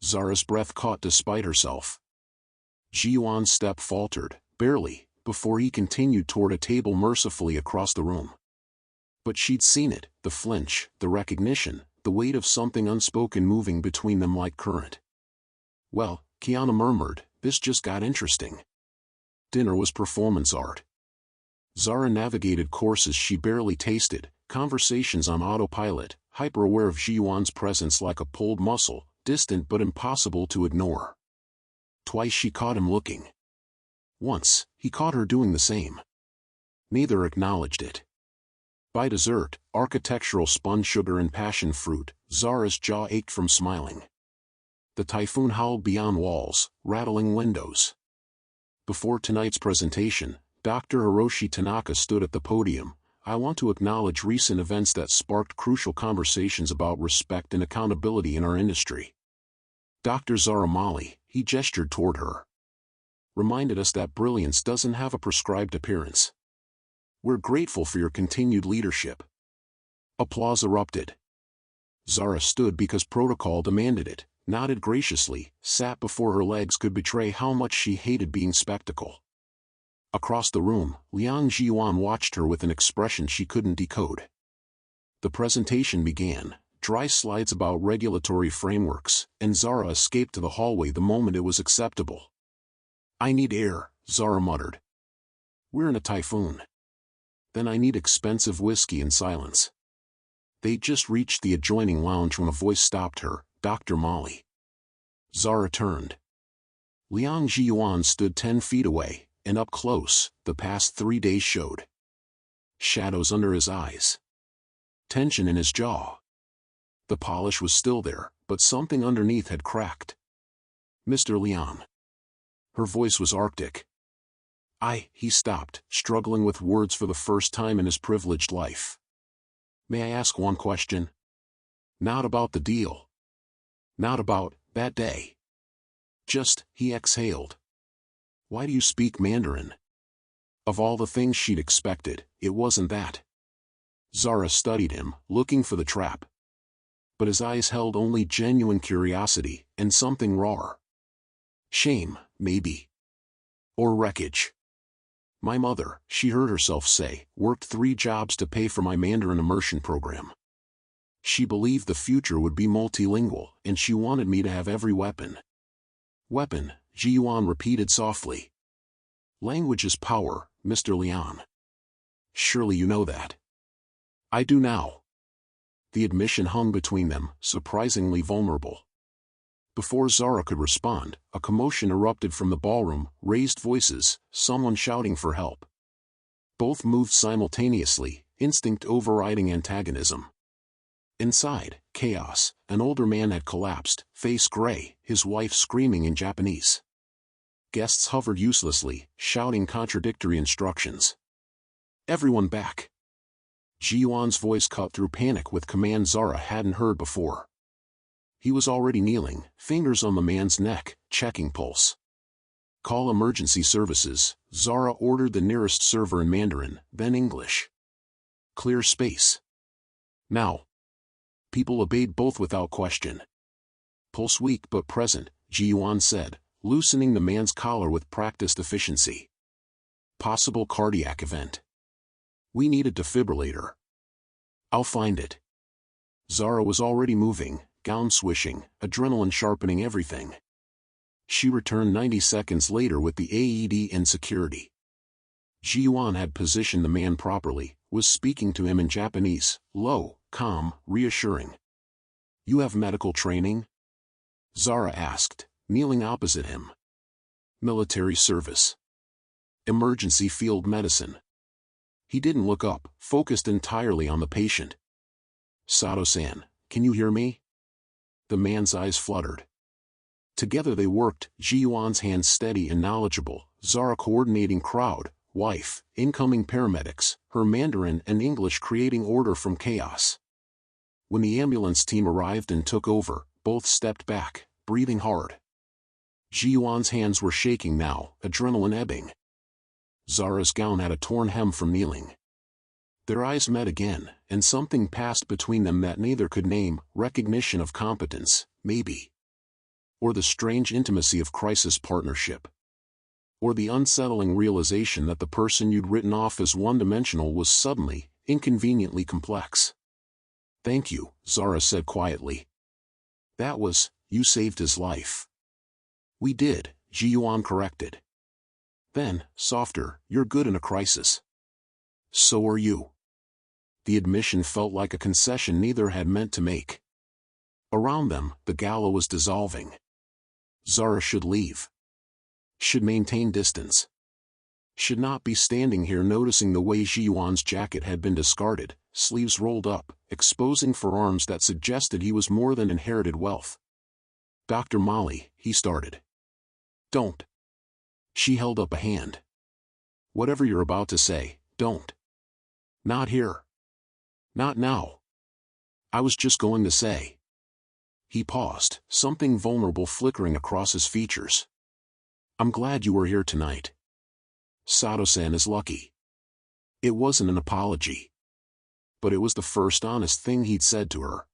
S1: Zara's breath caught despite herself. Zhi-Yuan's step faltered, barely, before he continued toward a table mercifully across the room. But she'd seen it, the flinch, the recognition, the weight of something unspoken moving between them like current. Well, Kiana murmured, this just got interesting. Dinner was performance art. Zara navigated courses she barely tasted, conversations on autopilot, hyper-aware of Zhi-Yuan's presence like a pulled muscle, distant but impossible to ignore. Twice she caught him looking. Once, he caught her doing the same. Neither acknowledged it. By dessert, architectural spun sugar and passion fruit, Zara's jaw ached from smiling. The typhoon howled beyond walls, rattling windows. Before tonight's presentation, Dr. Hiroshi Tanaka stood at the podium. I want to acknowledge recent events that sparked crucial conversations about respect and accountability in our industry. Dr. Zara Molly, he gestured toward her, reminded us that brilliance doesn't have a prescribed appearance. We're grateful for your continued leadership. Applause erupted. Zara stood because protocol demanded it, nodded graciously, sat before her legs could betray how much she hated being spectacle. Across the room, Liang Zhi-Yuan watched her with an expression she couldn't decode. The presentation began, dry slides about regulatory frameworks, and Zara escaped to the hallway the moment it was acceptable. I need air, Zara muttered. We're in a typhoon. Then I need expensive whiskey and silence. They just reached the adjoining lounge when a voice stopped her, Dr. Molly. Zara turned. Liang Zhi-Yuan stood 10 feet away, and up close, the past 3 days showed. Shadows under his eyes. Tension in his jaw. The polish was still there, but something underneath had cracked. Mr. Liang. Her voice was arctic. He stopped, struggling with words for the first time in his privileged life. May I ask one question? Not about the deal. Not about that day. Just, he exhaled. Why do you speak Mandarin? Of all the things she'd expected, it wasn't that. Zara studied him, looking for the trap. But his eyes held only genuine curiosity, and something rawer. Shame, maybe. Or wreckage. My mother, she heard herself say, worked 3 jobs to pay for my Mandarin immersion program. She believed the future would be multilingual, and she wanted me to have every weapon. Weapon, Zhi-Yuan repeated softly. Language is power, Mr. Liang. Surely you know that. I do now. The admission hung between them, surprisingly vulnerable. Before Zara could respond, a commotion erupted from the ballroom, raised voices, someone shouting for help. Both moved simultaneously, instinct overriding antagonism. Inside, chaos. An older man had collapsed, face gray, his wife screaming in Japanese. Guests hovered uselessly, shouting contradictory instructions. Everyone back. Zhi-Yuan's voice cut through panic with command Zara hadn't heard before. He was already kneeling, fingers on the man's neck, checking pulse. Call emergency services, Zara ordered the nearest server in Mandarin, then English. Clear space. Now. People obeyed both without question. Pulse weak but present, Zhi-Yuan said, loosening the man's collar with practiced efficiency. Possible cardiac event. We need a defibrillator. I'll find it. Zara was already moving, gown swishing, adrenaline sharpening everything. She returned 90 seconds later with the AED in security. Zhi-Yuan had positioned the man properly, was speaking to him in Japanese, low, calm, reassuring. You have medical training? Zara asked, kneeling opposite him. Military service. Emergency field medicine. He didn't look up, focused entirely on the patient. Sato-san, can you hear me? The man's eyes fluttered. Together they worked, Zhi-Yuan's hands steady and knowledgeable, Zara coordinating crowd, wife, incoming paramedics, her Mandarin and English creating order from chaos. When the ambulance team arrived and took over, both stepped back, breathing hard. Zhi-Yuan's hands were shaking now, adrenaline ebbing. Zara's gown had a torn hem from kneeling. Their eyes met again, and something passed between them that neither could name, recognition of competence, maybe. Or the strange intimacy of crisis partnership. Or the unsettling realization that the person you'd written off as one-dimensional was suddenly, inconveniently complex. Thank you, Zara said quietly. That was, you saved his life. We did, Zhi-Yuan corrected. Then, softer, you're good in a crisis. So are you. The admission felt like a concession neither had meant to make. Around them, the gala was dissolving. Zara should leave. Should maintain distance. Should not be standing here noticing the way Zhi-Yuan's jacket had been discarded, sleeves rolled up, exposing forearms that suggested he was more than inherited wealth. Dr. Molly, he started. Don't. She held up a hand. Whatever you're about to say, don't. Not here. Not now. I was just going to say. He paused, something vulnerable flickering across his features. I'm glad you were here tonight. Sato-san is lucky. It wasn't an apology. But it was the first honest thing he'd said to her.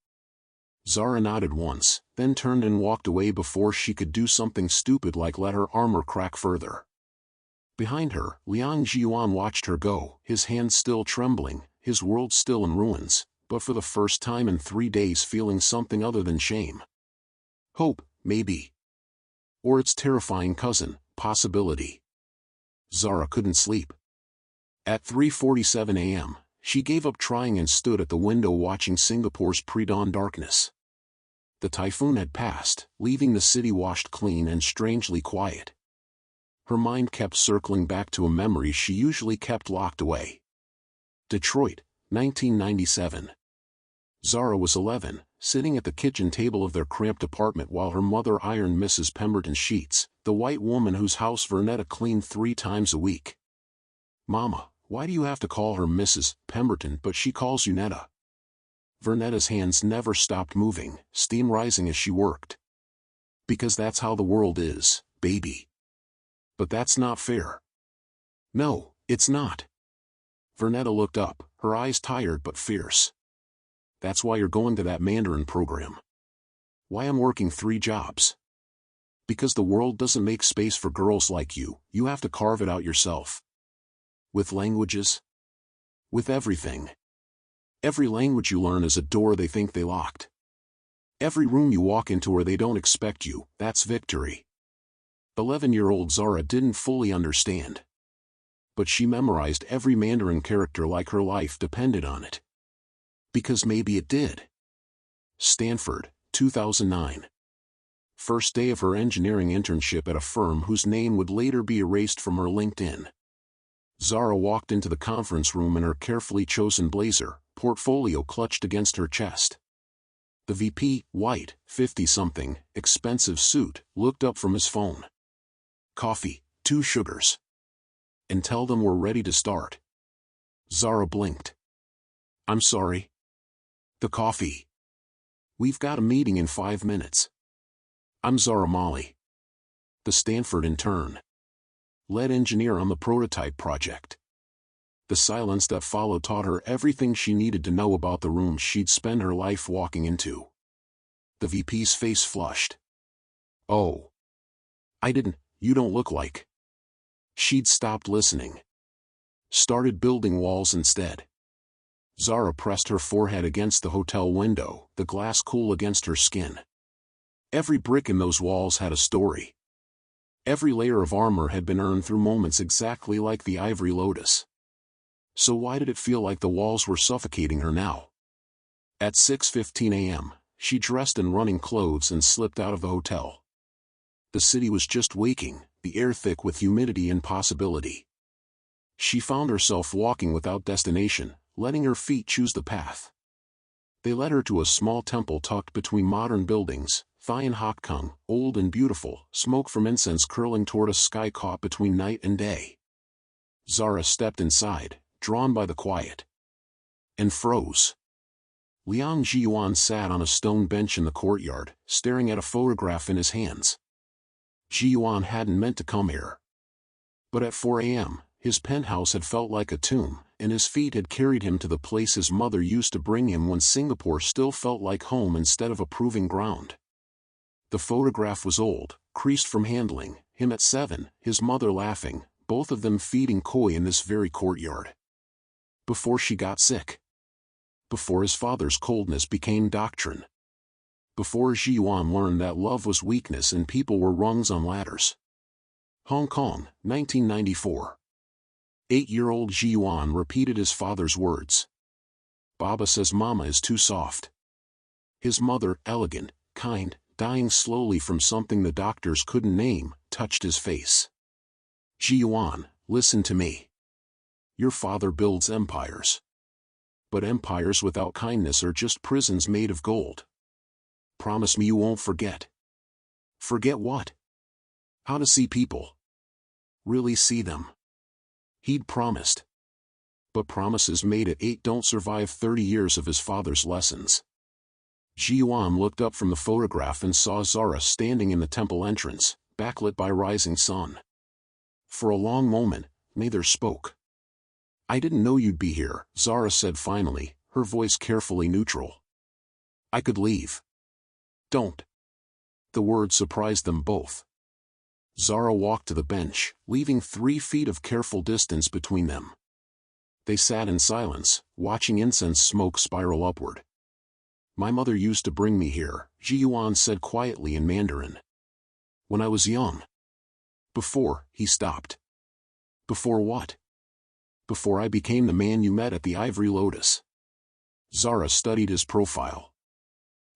S1: Zara nodded once, then turned and walked away before she could do something stupid like let her armor crack further. Behind her, Liang Zhi-Yuan watched her go, his hands still trembling, his world still in ruins, but for the first time in 3 days feeling something other than shame. Hope, maybe. Or its terrifying cousin, possibility. Zara couldn't sleep. At 3:47 a.m., she gave up trying and stood at the window watching Singapore's pre-dawn darkness. The typhoon had passed, leaving the city washed clean and strangely quiet. Her mind kept circling back to a memory she usually kept locked away. Detroit, 1997. Zara was 11, sitting at the kitchen table of their cramped apartment while her mother ironed Mrs. Pemberton's sheets, the white woman whose house Vernetta cleaned 3 times a week. Mama, why do you have to call her Mrs. Pemberton but she calls you Netta? Vernetta's hands never stopped moving, steam rising as she worked. Because that's how the world is, baby. But that's not fair. No, it's not. Vernetta looked up, her eyes tired but fierce. That's why you're going to that Mandarin program. Why I'm working 3 jobs. Because the world doesn't make space for girls like you, you have to carve it out yourself. With languages. With everything. Every language you learn is a door they think they locked. Every room you walk into where they don't expect you, that's victory. 11-year-old Zara didn't fully understand. But she memorized every Mandarin character like her life depended on it. Because maybe it did. Stanford, 2009. First day of her engineering internship at a firm whose name would later be erased from her LinkedIn. Zara walked into the conference room in her carefully chosen blazer, portfolio clutched against her chest. The VP, white, 50-something, expensive suit, looked up from his phone. Coffee, 2 sugars. And tell them we're ready to start. Zara blinked. I'm sorry. The coffee. We've got a meeting in 5 minutes. I'm Zara Molly. The Stanford intern. Lead engineer on the prototype project. The silence that followed taught her everything she needed to know about the room she'd spend her life walking into. The VP's face flushed. Oh. You don't look like. She'd stopped listening. Started building walls instead. Zara pressed her forehead against the hotel window, the glass cool against her skin. Every brick in those walls had a story. Every layer of armor had been earned through moments exactly like the Ivory Lotus. So why did it feel like the walls were suffocating her now? At 6:15 a.m., she dressed in running clothes and slipped out of the hotel. The city was just waking, the air thick with humidity and possibility. She found herself walking without destination, letting her feet choose the path. They led her to a small temple tucked between modern buildings, Thian Hock Kung, old and beautiful, smoke from incense curling toward a sky caught between night and day. Zara stepped inside, drawn by the quiet. And froze. Liang Zhi-Yuan sat on a stone bench in the courtyard, staring at a photograph in his hands. Zhi-Yuan hadn't meant to come here. But at 4 a.m., his penthouse had felt like a tomb, and his feet had carried him to the place his mother used to bring him when Singapore still felt like home instead of a proving ground. The photograph was old, creased from handling, him at 7, his mother laughing, both of them feeding koi in this very courtyard. Before she got sick. Before his father's coldness became doctrine. Before Zhi-Yuan learned that love was weakness and people were rungs on ladders. Hong Kong, 1994. 8-year-old Zhi-Yuan repeated his father's words. Baba says Mama is too soft. His mother, elegant, kind, dying slowly from something the doctors couldn't name, touched his face. Zhi-Yuan, listen to me. Your father builds empires. But empires without kindness are just prisons made of gold. Promise me you won't forget. Forget what? How to see people. Really see them. He'd promised. But promises made at 8 don't survive 30 years of his father's lessons. Zhi-Yuan looked up from the photograph and saw Zara standing in the temple entrance, backlit by rising sun. For a long moment, neither spoke. I didn't know you'd be here, Zara said finally, her voice carefully neutral. I could leave. Don't. The word surprised them both. Zara walked to the bench, leaving 3 feet of careful distance between them. They sat in silence, watching incense smoke spiral upward. My mother used to bring me here, Zhi-Yuan said quietly in Mandarin. When I was young. Before, he stopped. Before what? Before I became the man you met at the Ivory Lotus. Zara studied his profile.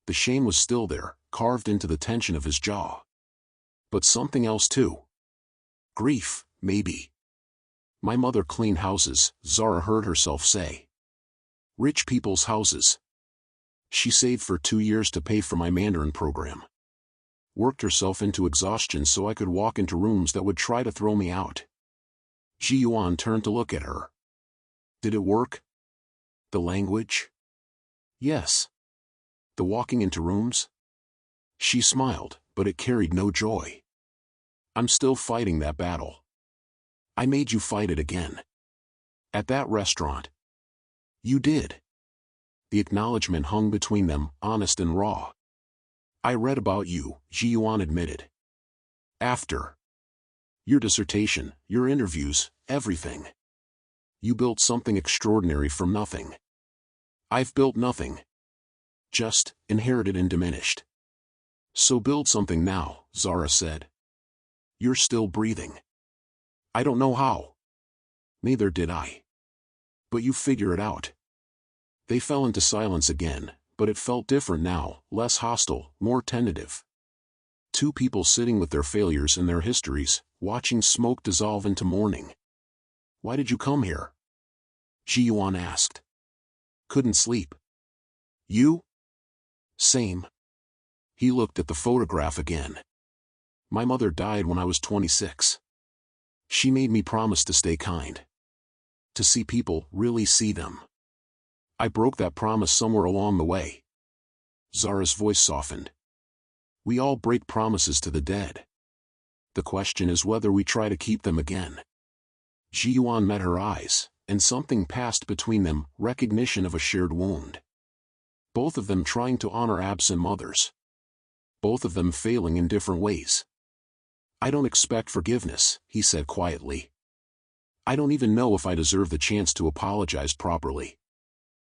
S1: The shame was still there, carved into the tension of his jaw. But something else too. Grief, maybe. My mother cleaned houses, Zara heard herself say. Rich people's houses. She saved for 2 years to pay for my Mandarin program. Worked herself into exhaustion so I could walk into rooms that would try to throw me out. Zhi-Yuan turned to look at her. Did it work? The language? Yes. The walking into rooms? She smiled, but it carried no joy. I'm still fighting that battle. I made you fight it again. At that restaurant. You did. The acknowledgement hung between them, honest and raw. I read about you, Zhi-Yuan admitted. After. Your dissertation, your interviews, everything. You built something extraordinary from nothing. I've built nothing. Just, inherited and diminished. So build something now, Zara said. You're still breathing. I don't know how. Neither did I. But you figure it out. They fell into silence again, but it felt different now, less hostile, more tentative. 2 people sitting with their failures and their histories, watching smoke dissolve into morning. Why did you come here? Zhi-Yuan asked. Couldn't sleep. You? Same. He looked at the photograph again. My mother died when I was 26. She made me promise to stay kind. To see people, really see them. I broke that promise somewhere along the way. Zara's voice softened. We all break promises to the dead. The question is whether we try to keep them again. Zhi-Yuan met her eyes, and something passed between them, recognition of a shared wound. Both of them trying to honor absent mothers. Both of them failing in different ways. I don't expect forgiveness, he said quietly. I don't even know if I deserve the chance to apologize properly.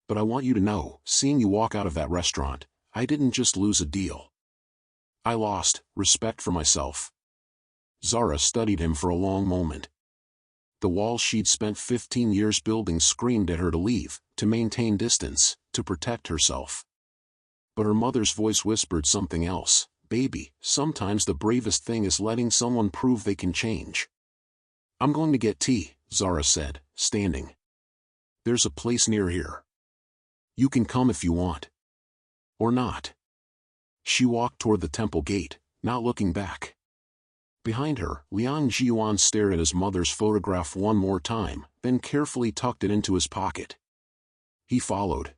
S1: But I want you to know, seeing you walk out of that restaurant, I didn't just lose a deal. I lost respect for myself. Zara studied him for a long moment. The wall she'd spent 15 years building screamed at her to leave, to maintain distance, to protect herself. But her mother's voice whispered something else. Baby, sometimes the bravest thing is letting someone prove they can change. I'm going to get tea, Zara said, standing. There's a place near here. You can come if you want. Or not. She walked toward the temple gate, not looking back. Behind her, Liang Zhi-Yuan stared at his mother's photograph one more time, then carefully tucked it into his pocket. He followed.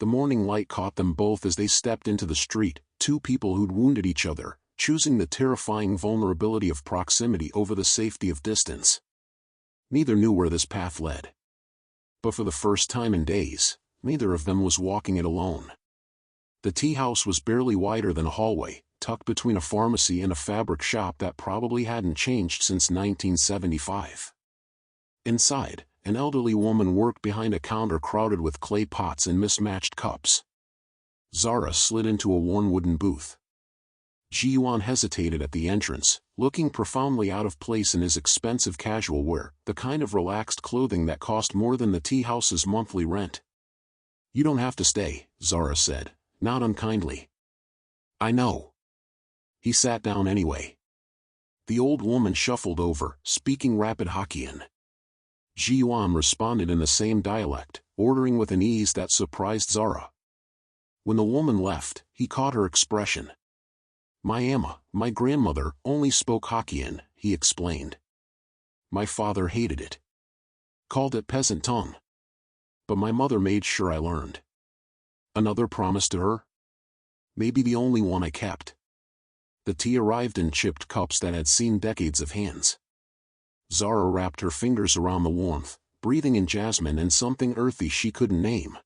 S1: The morning light caught them both as they stepped into the street, two people who'd wounded each other, choosing the terrifying vulnerability of proximity over the safety of distance. Neither knew where this path led. But for the first time in days, neither of them was walking it alone. The tea house was barely wider than a hallway, tucked between a pharmacy and a fabric shop that probably hadn't changed since 1975. Inside, an elderly woman worked behind a counter crowded with clay pots and mismatched cups. Zara slid into a worn wooden booth. Zhi-Yuan hesitated at the entrance, looking profoundly out of place in his expensive casual wear, the kind of relaxed clothing that cost more than the tea house's monthly rent. You don't have to stay, Zara said, not unkindly. I know. He sat down anyway. The old woman shuffled over, speaking rapid Hokkien. Zhi-Yuan responded in the same dialect, ordering with an ease that surprised Zara. When the woman left, he caught her expression. My grandmother, only spoke Hokkien, he explained. My father hated it. Called it peasant tongue. But my mother made sure I learned. Another promise to her? Maybe the only one I kept. The tea arrived in chipped cups that had seen decades of hands. Zara wrapped her fingers around the warmth, breathing in jasmine and something earthy she couldn't name.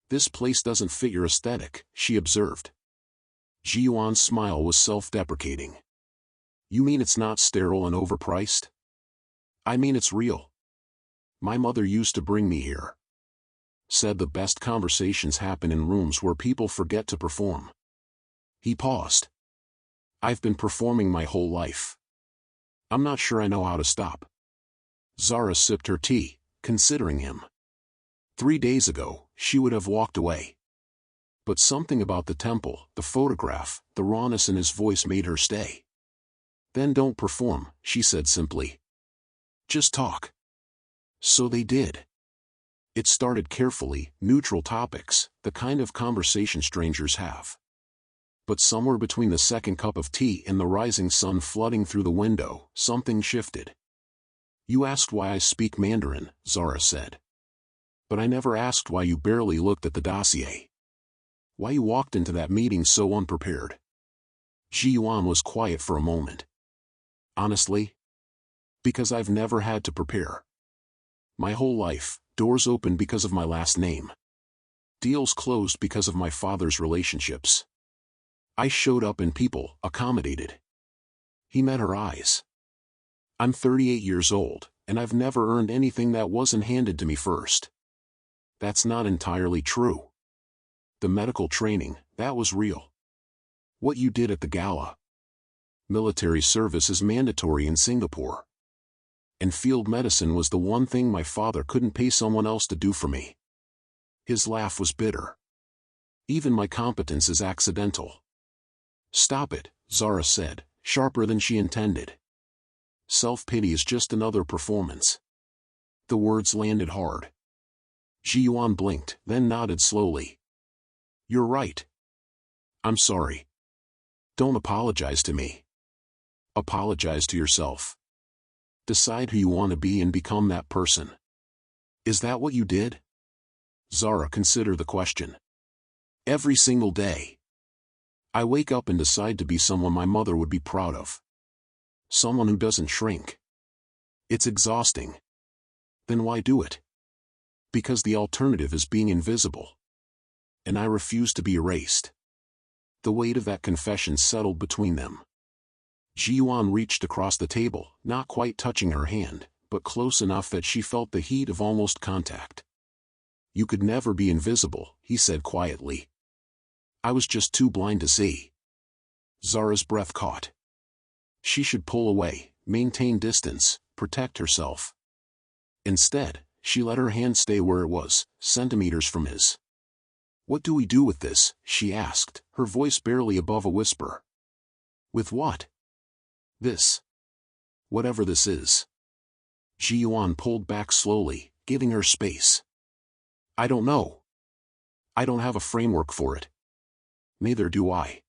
S1: This place doesn't fit your aesthetic, she observed. Zhi-Yuan's smile was self-deprecating. You mean it's not sterile and overpriced? I mean it's real. My mother used to bring me here. Said the best conversations happen in rooms where people forget to perform. He paused. I've been performing my whole life. I'm not sure I know how to stop. Zara sipped her tea, considering him. 3 days ago, she would have walked away. But something about the temple, the photograph, the rawness in his voice made her stay. Then don't perform, she said simply. Just talk. So they did. It started carefully, neutral topics, the kind of conversation strangers have. But somewhere between the second cup of tea and the rising sun flooding through the window, something shifted. You asked why I speak Mandarin, Zara said. But I never asked why you barely looked at the dossier. Why you walked into that meeting so unprepared. Zhi-Yuan was quiet for a moment. Honestly? Because I've never had to prepare. My whole life, doors opened because of my last name. Deals closed because of my father's relationships. I showed up and people accommodated. He met her eyes. I'm 38 years old, and I've never earned anything that wasn't handed to me first. That's not entirely true. The medical training, that was real. What you did at the gala. Military service is mandatory in Singapore. And field medicine was the one thing my father couldn't pay someone else to do for me. His laugh was bitter. Even my competence is accidental. Stop it, Zara said, sharper than she intended. Self-pity is just another performance. The words landed hard. Zhi-Yuan blinked, then nodded slowly. You're right, I'm sorry. Don't apologize to me. Apologize to yourself. Decide who you want to be and become that person. Is that what you did? Zara considered the question. Every single day. I wake up and decide to be someone my mother would be proud of. Someone who doesn't shrink. It's exhausting. Then why do it? Because the alternative is being invisible. And I refuse to be erased. The weight of that confession settled between them. Zhi-Yuan reached across the table, not quite touching her hand, but close enough that she felt the heat of almost contact. You could never be invisible, he said quietly. I was just too blind to see. Zara's breath caught. She should pull away, maintain distance, protect herself. Instead, she let her hand stay where it was, centimeters from his. What do we do with this? She asked, her voice barely above a whisper. With what? This. Whatever this is. Zhi-Yuan pulled back slowly, giving her space. I don't know. I don't have a framework for it. Neither do I.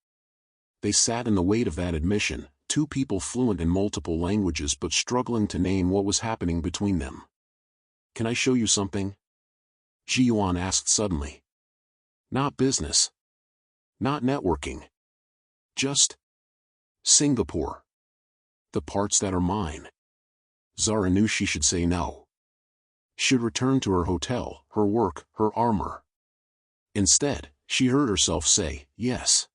S1: They sat in the weight of that admission, two people fluent in multiple languages but struggling to name what was happening between them. Can I show you something? Zhi-Yuan asked suddenly. Not business. Not networking. Just Singapore. The parts that are mine. Zara knew she should say no. Should return to her hotel, her work, her armor. Instead, she heard herself say, yes.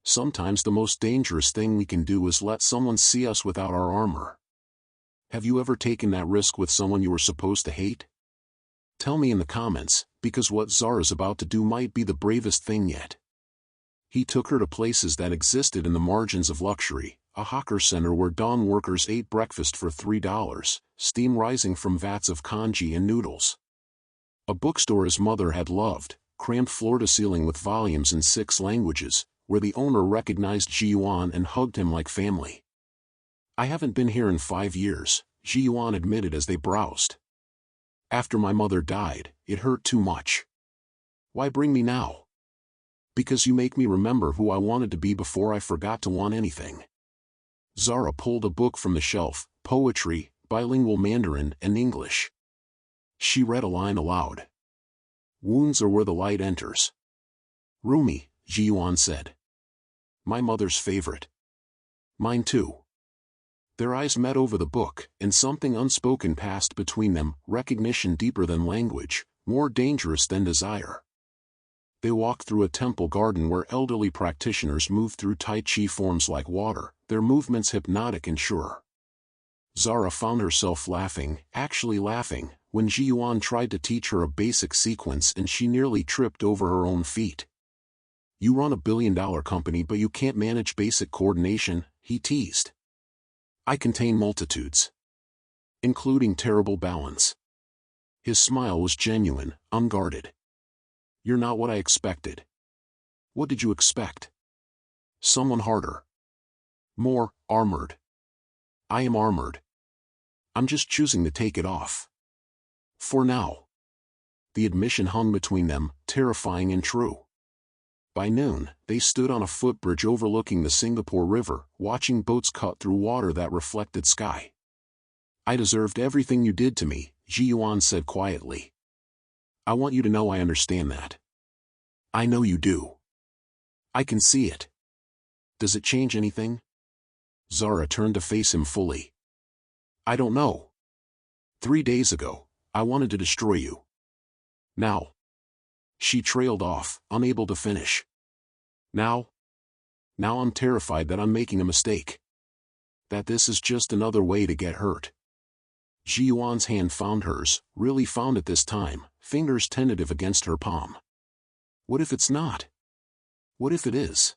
S1: Sometimes the most dangerous thing we can do is let someone see us without our armor. Have you ever taken that risk with someone you were supposed to hate? Tell me in the comments, because what Zara's about to do might be the bravest thing yet. He took her to places that existed in the margins of luxury, a hawker center where dawn workers ate breakfast for $3, steam rising from vats of congee and noodles. A bookstore his mother had loved, crammed floor to ceiling with volumes in 6 languages, where the owner recognized Zhi-Yuan and hugged him like family. I haven't been here in 5 years, Zhi-Yuan admitted as they browsed. After my mother died, it hurt too much. Why bring me now? Because you make me remember who I wanted to be before I forgot to want anything. Zara pulled a book from the shelf, poetry, bilingual Mandarin and English. She read a line aloud. Wounds are where the light enters. Rumi, Zhi-Yuan said. My mother's favorite. Mine too. Their eyes met over the book, and something unspoken passed between them, recognition deeper than language, more dangerous than desire. They walked through a temple garden where elderly practitioners moved through Tai Chi forms like water, their movements hypnotic and sure. Zara found herself laughing, actually laughing, when Zhi-Yuan tried to teach her a basic sequence and she nearly tripped over her own feet. You run a billion-dollar company but you can't manage basic coordination, he teased. I contain multitudes. Including terrible balance. His smile was genuine, unguarded. You're not what I expected. What did you expect? Someone harder. More armored. I am armored. I'm just choosing to take it off. For now. The admission hung between them, terrifying and true. By noon, they stood on a footbridge overlooking the Singapore River, watching boats cut through water that reflected sky. I deserved everything you did to me, Zhi-Yuan said quietly. I want you to know I understand that. I know you do. I can see it. Does it change anything? Zara turned to face him fully. I don't know. 3 days ago, I wanted to destroy you. Now. She trailed off, unable to finish. Now I'm terrified that I'm making a mistake. That this is just another way to get hurt. Zhi-Yuan's hand found hers, really found it this time, fingers tentative against her palm. What if it's not? What if it is?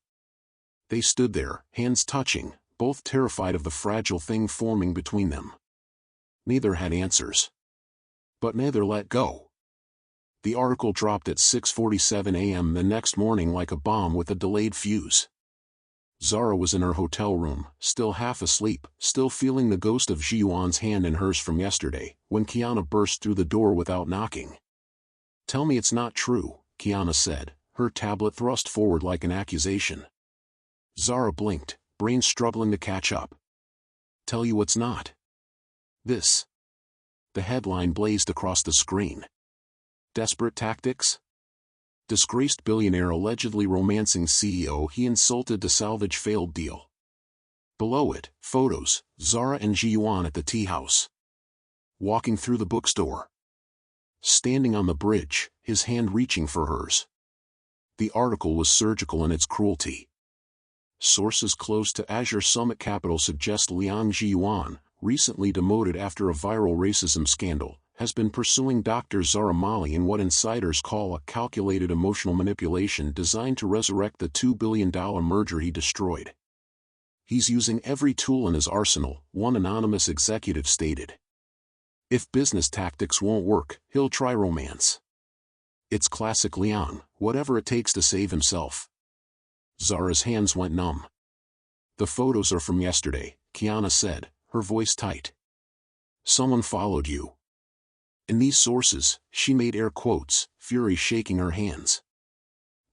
S1: They stood there, hands touching, both terrified of the fragile thing forming between them. Neither had answers. But neither let go. The article dropped at 6:47 a.m. the next morning like a bomb with a delayed fuse. Zara was in her hotel room, still half asleep, still feeling the ghost of Zhi-Yuan's hand in hers from yesterday, when Kiana burst through the door without knocking. Tell me it's not true, Kiana said, her tablet thrust forward like an accusation. Zara blinked, brain struggling to catch up. Tell you what's not. This. The headline blazed across the screen. Desperate tactics? Disgraced billionaire allegedly romancing CEO he insulted to salvage failed deal. Below it, photos, Zara and Zhi-Yuan at the tea house. Walking through the bookstore. Standing on the bridge, his hand reaching for hers. The article was surgical in its cruelty. Sources close to Azure Summit Capital suggest Liang Zhi-Yuan, recently demoted after a viral racism scandal, has been pursuing Dr. Zara Molly in what insiders call a calculated emotional manipulation designed to resurrect the $2 billion merger he destroyed. He's using every tool in his arsenal, one anonymous executive stated. If business tactics won't work, he'll try romance. It's classic Liang, whatever it takes to save himself. Zara's hands went numb. The photos are from yesterday, Kiana said, her voice tight. Someone followed you. In these sources, she made air quotes, fury shaking her hands.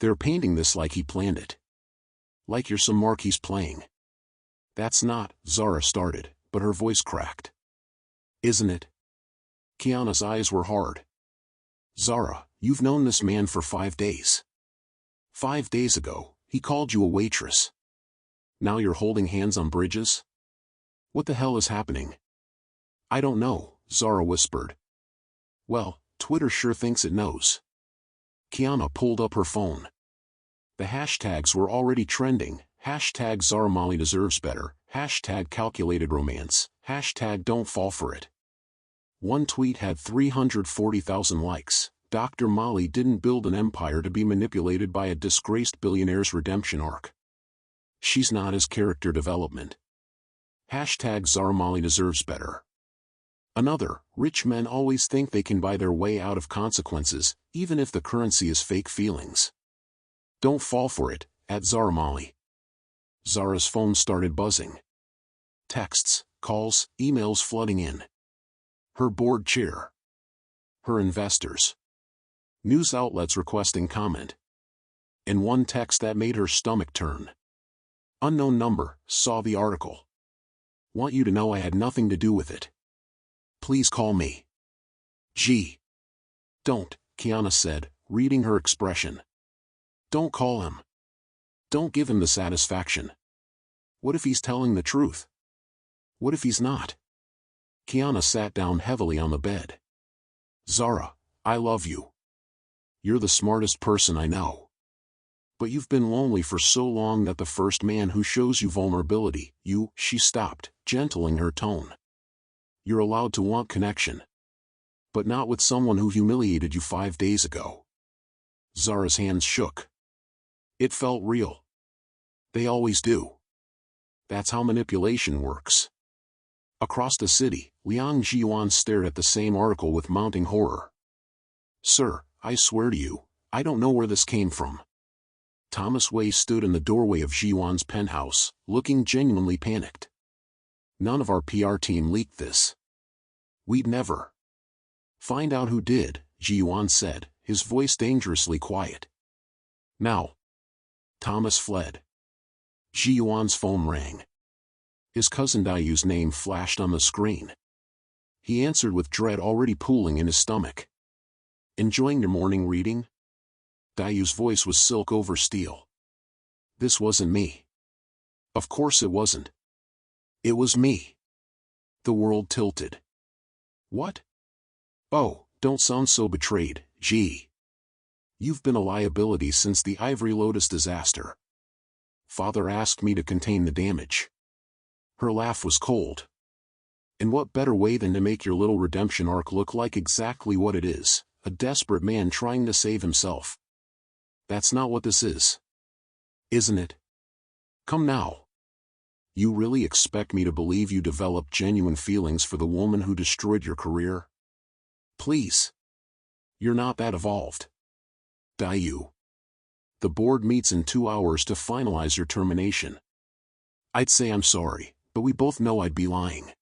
S1: They're painting this like he planned it. Like you're some mark he's playing. That's not, Zara started, but her voice cracked. Isn't it? Kiana's eyes were hard. Zara, you've known this man for 5 days. 5 days ago, he called you a waitress. Now you're holding hands on bridges? What the hell is happening? I don't know, Zara whispered. Well, Twitter sure thinks it knows. Kiana pulled up her phone. The hashtags were already trending, hashtag Zara Molly deserves better, hashtag calculated romance, hashtag don't fall for it. One tweet had 340,000 likes. Dr. Molly didn't build an empire to be manipulated by a disgraced billionaire's redemption arc. She's not his character development. Hashtag Zara Molly deserves better. Another, rich men always think they can buy their way out of consequences, even if the currency is fake feelings. Don't fall for it, at Zara Molly. Zara's phone started buzzing. Texts, calls, emails flooding in. Her board chair. Her investors. News outlets requesting comment. And one text that made her stomach turn. Unknown number, saw the article. Want you to know I had nothing to do with it. Please call me. Gee. Don't, Kiana said, reading her expression. Don't call him. Don't give him the satisfaction. What if he's telling the truth? What if he's not? Kiana sat down heavily on the bed. Zara, I love you. You're the smartest person I know. But you've been lonely for so long that the first man who shows you vulnerability, she stopped, gentling her tone. You're allowed to want connection. But not with someone who humiliated you 5 days ago. Zara's hands shook. It felt real. They always do. That's how manipulation works. Across the city, Liang Zhi-Yuan stared at the same article with mounting horror. Sir, I swear to you, I don't know where this came from. Thomas Wei stood in the doorway of Zhi-Yuan's penthouse, looking genuinely panicked. None of our PR team leaked this. We'd never. Find out who did, Zhi-Yuan said, his voice dangerously quiet. Now. Thomas fled. Zhi-Yuan's phone rang. His cousin Dayu's name flashed on the screen. He answered with dread already pooling in his stomach. Enjoying your morning reading? Dayu's voice was silk over steel. This wasn't me. Of course it wasn't. It was me. The world tilted. What? Oh, don't sound so betrayed, G. You've been a liability since the Ivory Lotus disaster. Father asked me to contain the damage. Her laugh was cold. And what better way than to make your little redemption arc look like exactly what it is, a desperate man trying to save himself. That's not what this is. Isn't it? Come now. You really expect me to believe you developed genuine feelings for the woman who destroyed your career? Please. You're not that evolved. Dayu. The board meets in 2 hours to finalize your termination. I'd say I'm sorry, but we both know I'd be lying.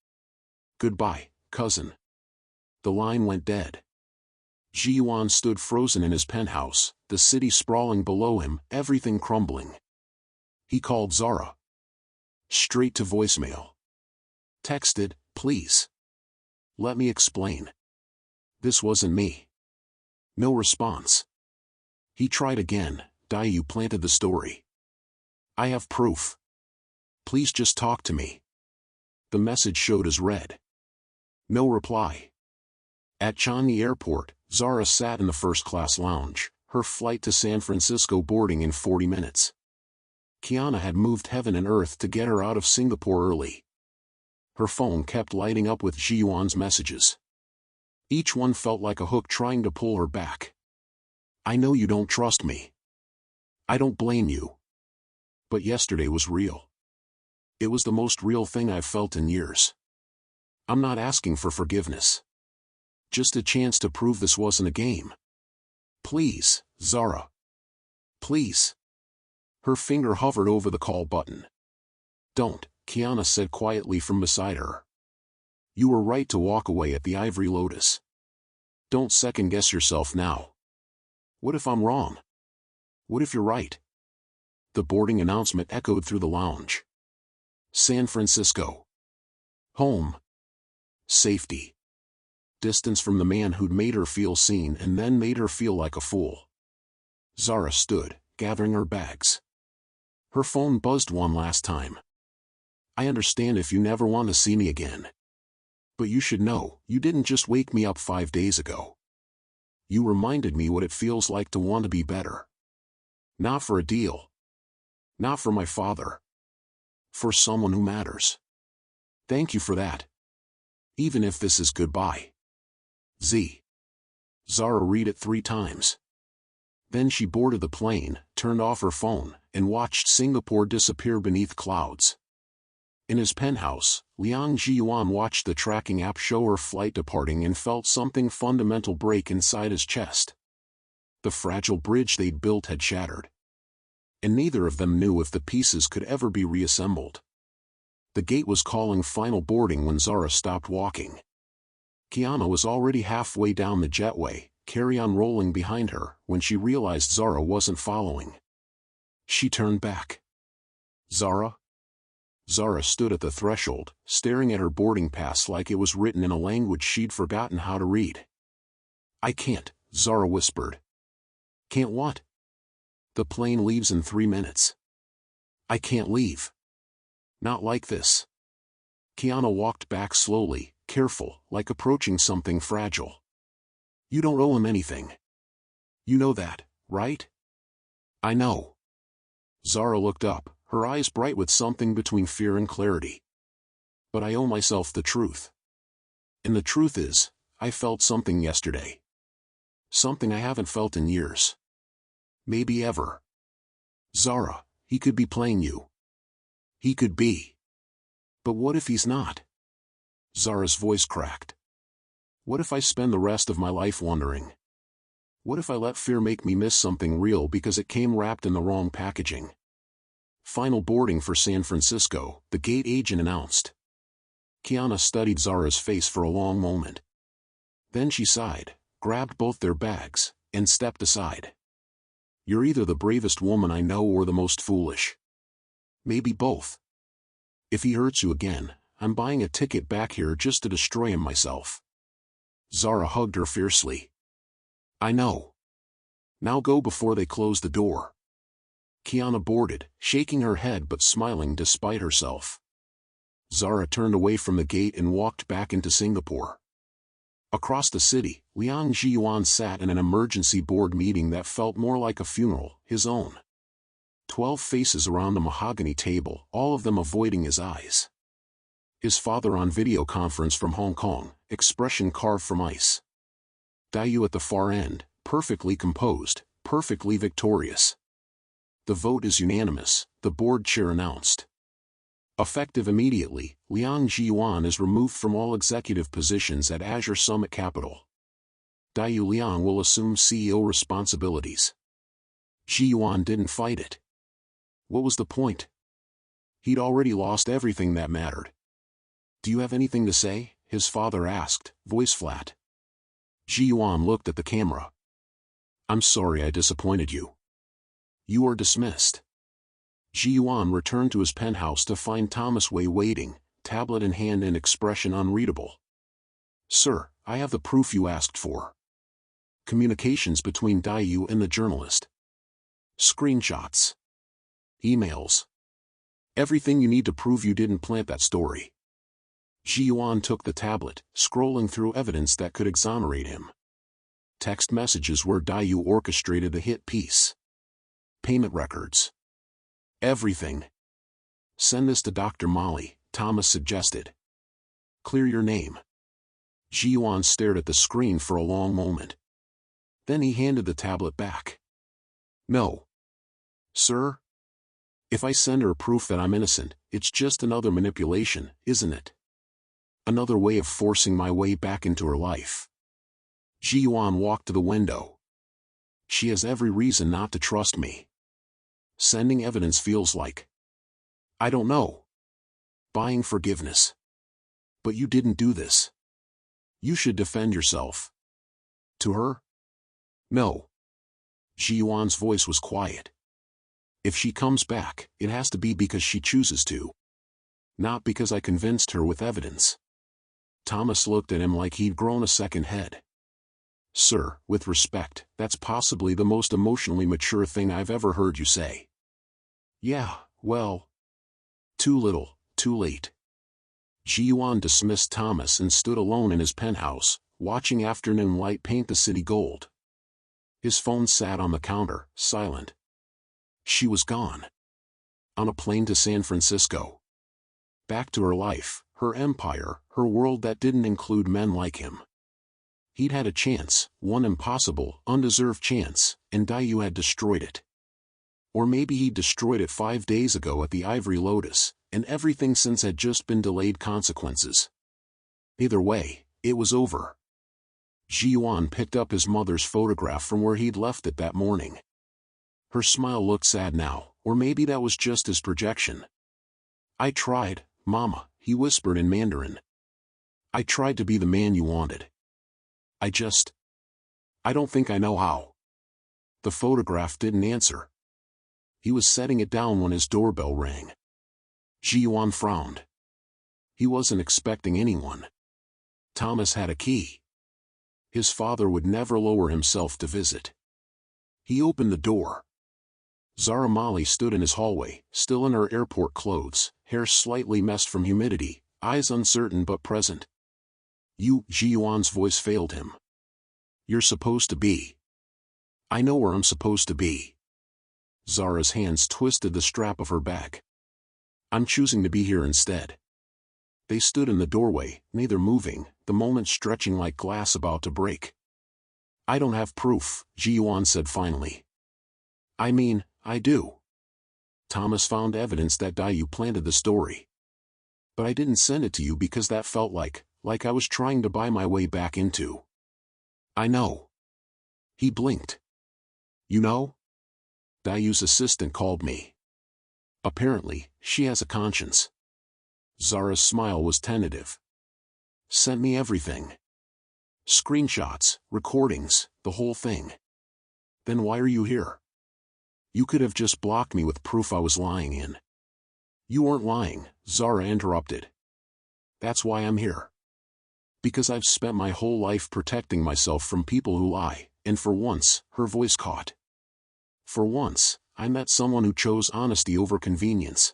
S1: Goodbye, cousin. The line went dead. Zhi-Yuan stood frozen in his penthouse, the city sprawling below him, everything crumbling. He called Zara. Straight to voicemail. Texted, "Please. Let me explain. This wasn't me." No response. He tried again. "You planted the story. I have proof. Please just talk to me." The message showed as read. No reply. At Changi Airport, Zara sat in the first-class lounge, her flight to San Francisco boarding in 40 minutes. Kiana had moved heaven and earth to get her out of Singapore early. Her phone kept lighting up with Zhi-Yuan's messages. Each one felt like a hook trying to pull her back. "I know you don't trust me. I don't blame you. But yesterday was real. It was the most real thing I've felt in years. I'm not asking for forgiveness. Just a chance to prove this wasn't a game. Please, Zara. Please." Her finger hovered over the call button. "Don't," Kiana said quietly from beside her. "You were right to walk away at the Ivory Lotus. Don't second-guess yourself now. What if I'm wrong? What if you're right?" The boarding announcement echoed through the lounge. San Francisco. Home. Safety. Distance from the man who'd made her feel seen and then made her feel like a fool. Zara stood, gathering her bags. Her phone buzzed one last time. "I understand if you never want to see me again. But you should know, you didn't just wake me up 5 days ago. You reminded me what it feels like to want to be better. Not for a deal. Not for my father. For someone who matters. Thank you for that. Even if this is goodbye. Z." Zara read it 3 times. Then she boarded the plane, turned off her phone, and watched Singapore disappear beneath clouds. In his penthouse, Liang Zhi-Yuan watched the tracking app show her flight departing and felt something fundamental break inside his chest. The fragile bridge they'd built had shattered. And neither of them knew if the pieces could ever be reassembled. The gate was calling final boarding when Zara stopped walking. Kiana was already halfway down the jetway, carry-on rolling behind her, when she realized Zara wasn't following. She turned back. "Zara?" Zara stood at the threshold, staring at her boarding pass like it was written in a language she'd forgotten how to read. "I can't," Zara whispered. "Can't what?" "The plane leaves in 3 minutes. I can't leave. Not like this." Kiana walked back slowly, careful, like approaching something fragile. "You don't owe him anything. You know that, right?" "I know." Zara looked up, her eyes bright with something between fear and clarity. "But I owe myself the truth. And the truth is, I felt something yesterday. Something I haven't felt in years. Maybe ever. Zara, he could be playing you. He could be. But what if he's not?" Zara's voice cracked. "What if I spend the rest of my life wondering? What if I let fear make me miss something real because it came wrapped in the wrong packaging?" "Final boarding for San Francisco," the gate agent announced. Kiana studied Zara's face for a long moment. Then she sighed, grabbed both their bags, and stepped aside. "You're either the bravest woman I know or the most foolish. Maybe both. If he hurts you again, I'm buying a ticket back here just to destroy him myself." Zara hugged her fiercely. "I know. Now go before they close the door." Kiana boarded, shaking her head but smiling despite herself. Zara turned away from the gate and walked back into Singapore. Across the city, Liang Zhi-Yuan sat in an emergency board meeting that felt more like a funeral, his own. 12 faces around the mahogany table, all of them avoiding his eyes. His father on video conference from Hong Kong, expression carved from ice. Yu at the far end, perfectly composed, perfectly victorious. "The vote is unanimous," the board chair announced. Effective immediately, Liang Zhi-Yuan is removed from all executive positions at Azure Summit Capital. Liang will assume CEO responsibilities. Zhi-Yuan didn't fight it. What was the point? He'd already lost everything that mattered. "Do you have anything to say?" his father asked, voice flat. Zhi-Yuan looked at the camera. I'm sorry I disappointed you. You are dismissed. Zhi-Yuan returned to his penthouse to find Thomas Wei waiting, tablet in hand and expression unreadable. Sir, I have the proof you asked for. Communications between Dayu and the journalist. Screenshots. Emails. Everything you need to prove you didn't plant that story. Zhi-Yuan took the tablet, scrolling through evidence that could exonerate him. Text messages where Dayu orchestrated the hit piece. Payment records. Everything. Send this to Dr. Molly, Thomas suggested. Clear your name. Zhi-Yuan stared at the screen for a long moment. Then he handed the tablet back. No. Sir? If I send her proof that I'm innocent, it's just another manipulation, isn't it? Another way of forcing my way back into her life. Zhi-Yuan walked to the window. She has every reason not to trust me. Sending evidence feels like, I don't know, buying forgiveness. But you didn't do this. You should defend yourself. To her? No. Zhi-Yuan's voice was quiet. If she comes back, it has to be because she chooses to. Not because I convinced her with evidence. Thomas looked at him like he'd grown a second head. Sir, with respect, that's possibly the most emotionally mature thing I've ever heard you say. Yeah, well. Too little, too late. Zhi-Yuan dismissed Thomas and stood alone in his penthouse, watching afternoon light paint the city gold. His phone sat on the counter, silent. She was gone. On a plane to San Francisco. Back to her life, her empire, her world that didn't include men like him. He'd had a chance, one impossible, undeserved chance, and Dayu had destroyed it. Or maybe he'd destroyed it 5 days ago at the Ivory Lotus, and everything since had just been delayed consequences. Either way, it was over. Zhi-Yuan picked up his mother's photograph from where he'd left it that morning. Her smile looked sad now, or maybe that was just his projection. I tried, Mama, he whispered in Mandarin. I tried to be the man you wanted. I don't think I know how. The photograph didn't answer. He was setting it down when his doorbell rang. Zhi-Yuan frowned. He wasn't expecting anyone. Thomas had a key. His father would never lower himself to visit. He opened the door. Zara Molly stood in his hallway, still in her airport clothes, hair slightly messed from humidity, eyes uncertain but present. You, Zhi-Yuan's voice failed him. You're supposed to be. I know where I'm supposed to be. Zara's hands twisted the strap of her bag. I'm choosing to be here instead. They stood in the doorway, neither moving, the moment stretching like glass about to break. I don't have proof, Zhi-Yuan said finally. I mean, I do. Thomas found evidence that Dayu planted the story. But I didn't send it to you because that felt like I was trying to buy my way back into. I know. He blinked. You know? Dayu's assistant called me. Apparently, she has a conscience. Zara's smile was tentative. Sent me everything. Screenshots, recordings, the whole thing. Then why are you here? You could have just blocked me with proof I was lying in. You weren't lying, Zara interrupted. That's why I'm here. Because I've spent my whole life protecting myself from people who lie, and for once, her voice caught. For once, I met someone who chose honesty over convenience.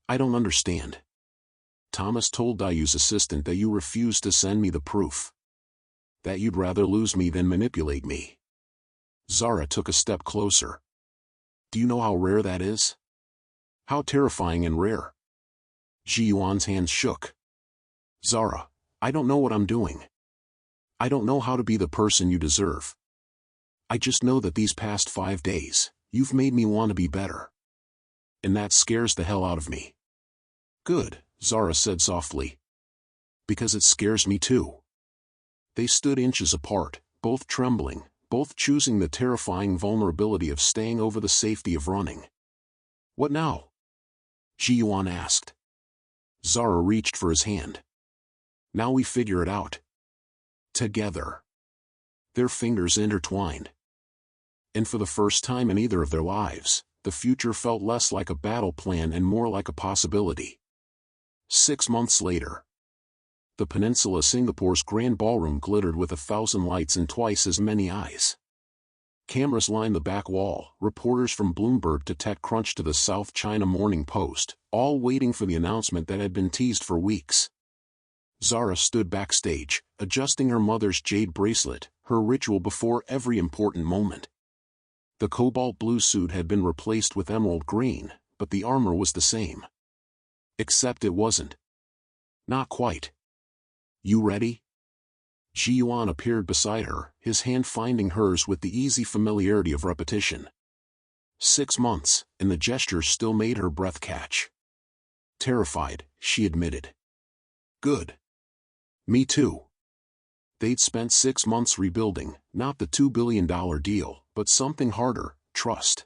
S1: I don't understand. Thomas told Dayu's assistant that you refused to send me the proof. That you'd rather lose me than manipulate me. Zara took a step closer. Do you know how rare that is? How terrifying and rare. Zhi-Yuan's hands shook. Zara, I don't know what I'm doing. I don't know how to be the person you deserve. I just know that these past 5 days, you've made me want to be better. And that scares the hell out of me. Good, Zara said softly. Because it scares me too. They stood inches apart, both trembling, both choosing the terrifying vulnerability of staying over the safety of running. What now? Zhi-Yuan asked. Zara reached for his hand. Now we figure it out. Together. Their fingers intertwined. And for the first time in either of their lives, the future felt less like a battle plan and more like a possibility. 6 months later. The Peninsula Singapore's Grand Ballroom glittered with 1,000 lights and twice as many eyes. Cameras lined the back wall, reporters from Bloomberg to TechCrunch to the South China Morning Post, all waiting for the announcement that had been teased for weeks. Zara stood backstage, adjusting her mother's jade bracelet, her ritual before every important moment. The cobalt blue suit had been replaced with emerald green, but the armor was the same. Except it wasn't. Not quite. You ready? Zhi-Yuan appeared beside her, his hand finding hers with the easy familiarity of repetition. 6 months, and the gesture still made her breath catch. Terrified, she admitted. Good. Me too. They'd spent 6 months rebuilding, not the $2 billion deal, but something harder, trust.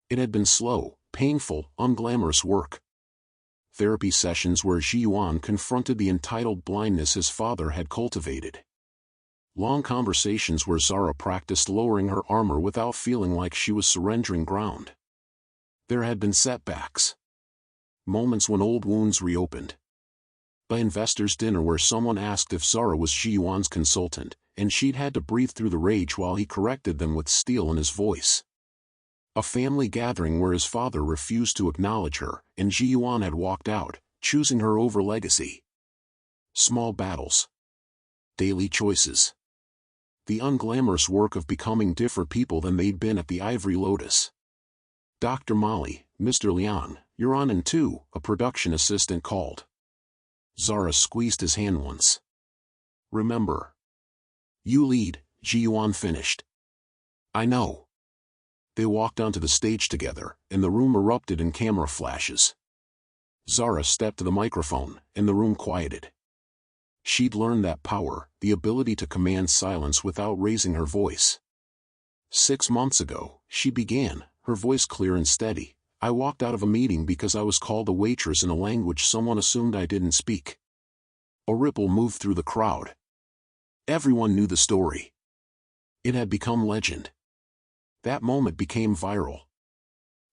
S1: It had been slow, painful, unglamorous work. Therapy sessions where Zhi-Yuan confronted the entitled blindness his father had cultivated. Long conversations where Zara practiced lowering her armor without feeling like she was surrendering ground. There had been setbacks. Moments when old wounds reopened. By investors' dinner where someone asked if Zara was Zhi-Yuan's consultant, and she'd had to breathe through the rage while he corrected them with steel in his voice. A family gathering where his father refused to acknowledge her, and Zhi-Yuan had walked out, choosing her over legacy. Small battles. Daily choices. The unglamorous work of becoming different people than they'd been at the Ivory Lotus. Dr. Molly, Mr. Liang, you're on in 2, a production assistant called. Zara squeezed his hand once. Remember. You lead, Zhi-Yuan finished. I know. They walked onto the stage together, and the room erupted in camera flashes. Zara stepped to the microphone, and the room quieted. She'd learned that power, the ability to command silence without raising her voice. 6 months ago, she began, her voice clear and steady. I walked out of a meeting because I was called a waitress in a language someone assumed I didn't speak. A ripple moved through the crowd. Everyone knew the story. It had become legend. That moment became viral.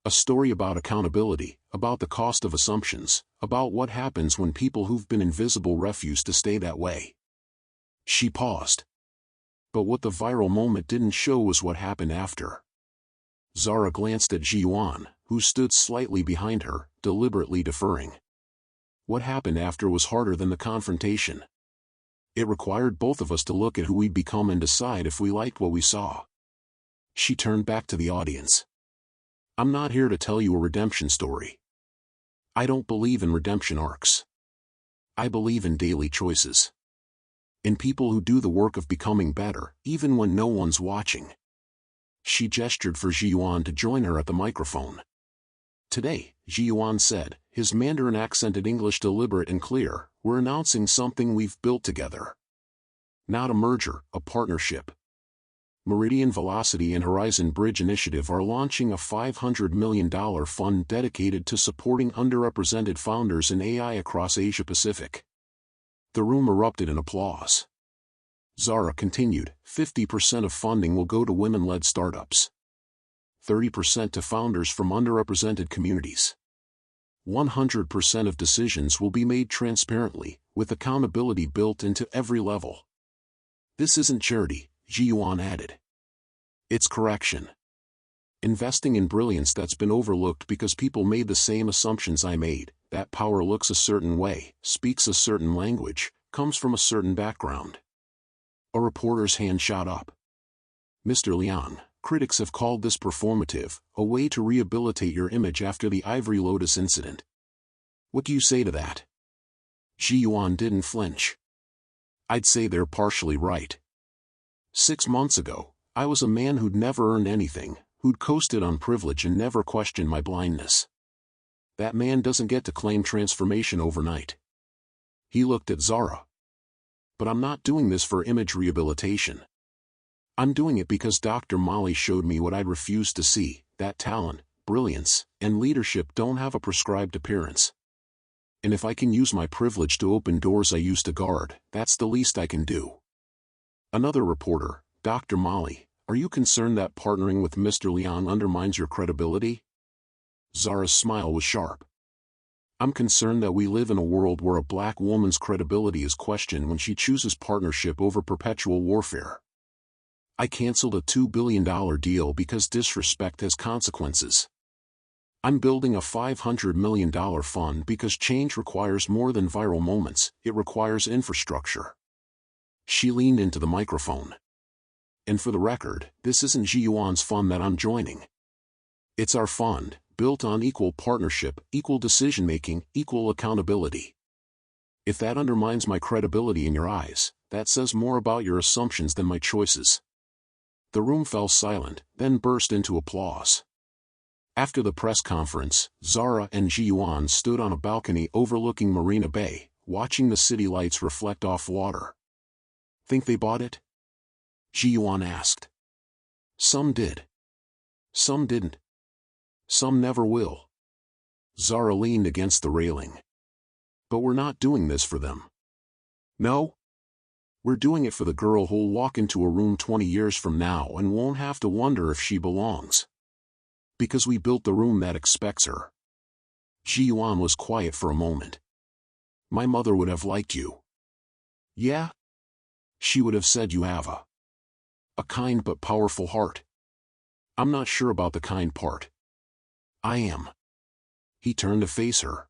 S1: A story about accountability, about the cost of assumptions, about what happens when people who've been invisible refuse to stay that way. She paused. But what the viral moment didn't show was what happened after. Zara glanced at Zhi-Yuan, who stood slightly behind her, deliberately deferring. What happened after was harder than the confrontation. It required both of us to look at who we'd become and decide if we liked what we saw. She turned back to the audience. I'm not here to tell you a redemption story. I don't believe in redemption arcs. I believe in daily choices. In people who do the work of becoming better, even when no one's watching. She gestured for Zhi-Yuan to join her at the microphone. Today, Zhi-Yuan said, his Mandarin accented English deliberate and clear, we're announcing something we've built together. Not a merger, a partnership. Meridian Velocity and Horizon Bridge Initiative are launching a $500 million fund dedicated to supporting underrepresented founders in AI across Asia-Pacific. The room erupted in applause. Zara continued, 50% of funding will go to women-led startups. 30% to founders from underrepresented communities. 100% of decisions will be made transparently, with accountability built into every level. This isn't charity, Zhi-Yuan added. It's correction. Investing in brilliance that's been overlooked because people made the same assumptions I made, that power looks a certain way, speaks a certain language, comes from a certain background. A reporter's hand shot up. Mr. Liang, critics have called this performative, a way to rehabilitate your image after the Ivory Lotus incident. What do you say to that? Zhi-Yuan didn't flinch. I'd say they're partially right. 6 months ago, I was a man who'd never earned anything, who'd coasted on privilege and never questioned my blindness. That man doesn't get to claim transformation overnight. He looked at Zara. But I'm not doing this for image rehabilitation. I'm doing it because Dr. Molly showed me what I'd refused to see, that talent, brilliance, and leadership don't have a prescribed appearance. And if I can use my privilege to open doors I used to guard, that's the least I can do. Another reporter, Dr. Molly, are you concerned that partnering with Mr. Liang undermines your credibility? Zara's smile was sharp. I'm concerned that we live in a world where a black woman's credibility is questioned when she chooses partnership over perpetual warfare. I canceled a $2 billion deal because disrespect has consequences. I'm building a $500 million fund because change requires more than viral moments, it requires infrastructure. She leaned into the microphone. And for the record, this isn't Zhi-Yuan's fund that I'm joining. It's our fund, built on equal partnership, equal decision-making, equal accountability. If that undermines my credibility in your eyes, that says more about your assumptions than my choices. The room fell silent, then burst into applause. After the press conference, Zara and Zhi-Yuan stood on a balcony overlooking Marina Bay, watching the city lights reflect off water. Think they bought it? Zhi-Yuan asked. Some did. Some didn't. Some never will. Zara leaned against the railing. But we're not doing this for them. No? We're doing it for the girl who'll walk into a room 20 years from now and won't have to wonder if she belongs. Because we built the room that expects her. Zhi-Yuan was quiet for a moment. My mother would have liked you. Yeah? She would have said you have a kind but powerful heart. I'm not sure about the kind part. I am. He turned to face her.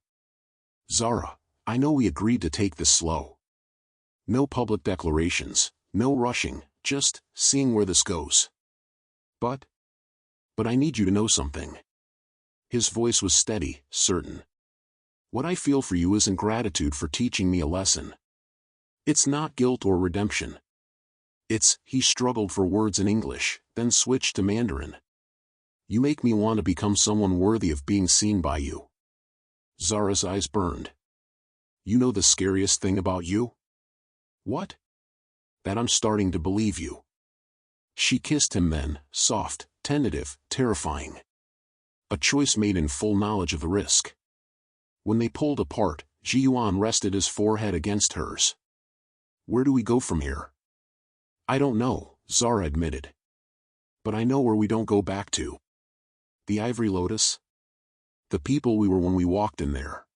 S1: Zara, I know we agreed to take this slow. No public declarations, no rushing, just seeing where this goes. But I need you to know something. His voice was steady, certain. What I feel for you isn't gratitude for teaching me a lesson. It's not guilt or redemption. He struggled for words in English, then switched to Mandarin. You make me want to become someone worthy of being seen by you. Zara's eyes burned. You know the scariest thing about you? What? That I'm starting to believe you. She kissed him then, soft, tentative, terrifying. A choice made in full knowledge of the risk. When they pulled apart, Zhi-Yuan rested his forehead against hers. Where do we go from here? I don't know, Zara admitted. But I know where we don't go back to. The Ivory Lotus? The people we were when we walked in there.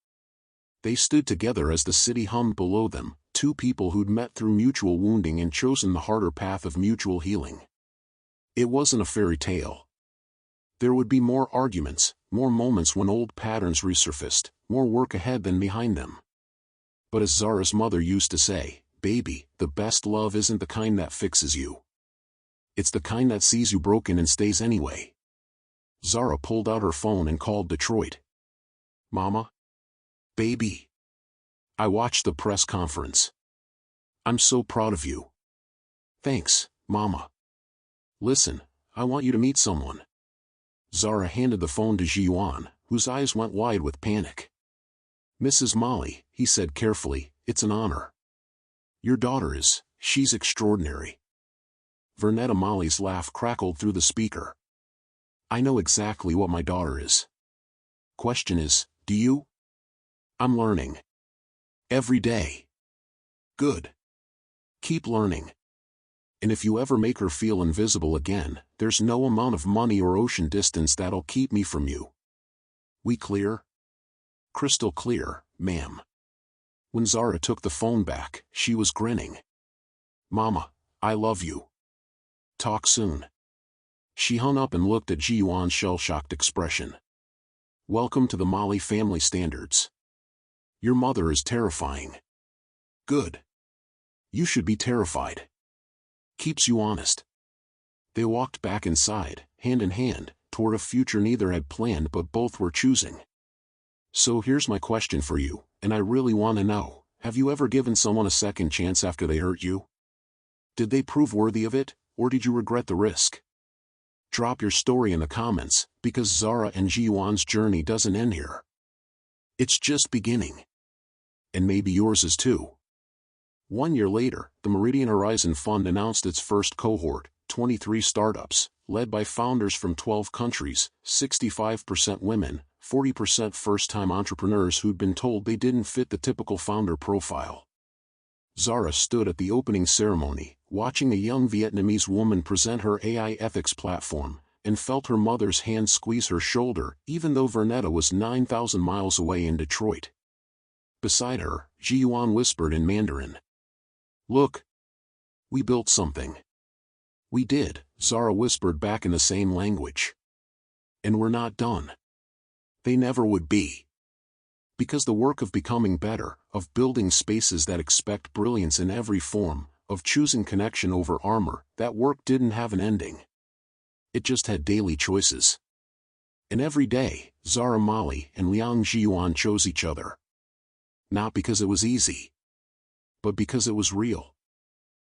S1: They stood together as the city hummed below them, two people who'd met through mutual wounding and chosen the harder path of mutual healing. It wasn't a fairy tale. There would be more arguments, more moments when old patterns resurfaced, more work ahead than behind them. But as Zara's mother used to say, baby, the best love isn't the kind that fixes you. It's the kind that sees you broken and stays anyway. Zara pulled out her phone and called Detroit. Mama? Baby? I watched the press conference. I'm so proud of you. Thanks, Mama. Listen, I want you to meet someone. Zara handed the phone to Zhi-Yuan, whose eyes went wide with panic. Mrs. Molly, he said carefully, it's an honor. Your daughter is, she's extraordinary. Vernetta Molly's laugh crackled through the speaker. I know exactly what my daughter is. Question is, do you? I'm learning. Every day. Good. Keep learning. And if you ever make her feel invisible again, there's no amount of money or ocean distance that'll keep me from you. We clear? Crystal clear, ma'am. When Zara took the phone back, she was grinning. Mama, I love you. Talk soon. She hung up and looked at Zhi-Yuan's shell-shocked expression. Welcome to the Molly family standards. Your mother is terrifying. Good. You should be terrified. Keeps you honest. They walked back inside, hand in hand, toward a future neither had planned but both were choosing. So here's my question for you, and I really want to know, have you ever given someone a second chance after they hurt you? Did they prove worthy of it, or did you regret the risk? Drop your story in the comments, because Zara and Zhi-Yuan's journey doesn't end here. It's just beginning. And maybe yours is too. 1 year later, the Meridian Horizon Fund announced its first cohort, 23 startups, led by founders from 12 countries, 65% women, 40% first-time entrepreneurs who'd been told they didn't fit the typical founder profile. Zara stood at the opening ceremony, watching a young Vietnamese woman present her AI ethics platform, and felt her mother's hand squeeze her shoulder even though Vernetta was 9,000 miles away in Detroit. Beside her, Zhi-Yuan whispered in Mandarin. "Look. We built something." "We did," Zara whispered back in the same language. "And we're not done." They never would be. Because the work of becoming better, of building spaces that expect brilliance in every form, of choosing connection over armor, that work didn't have an ending. It just had daily choices. And every day, Zara Molly and Liang Zhi-Yuan chose each other. Not because it was easy, but because it was real.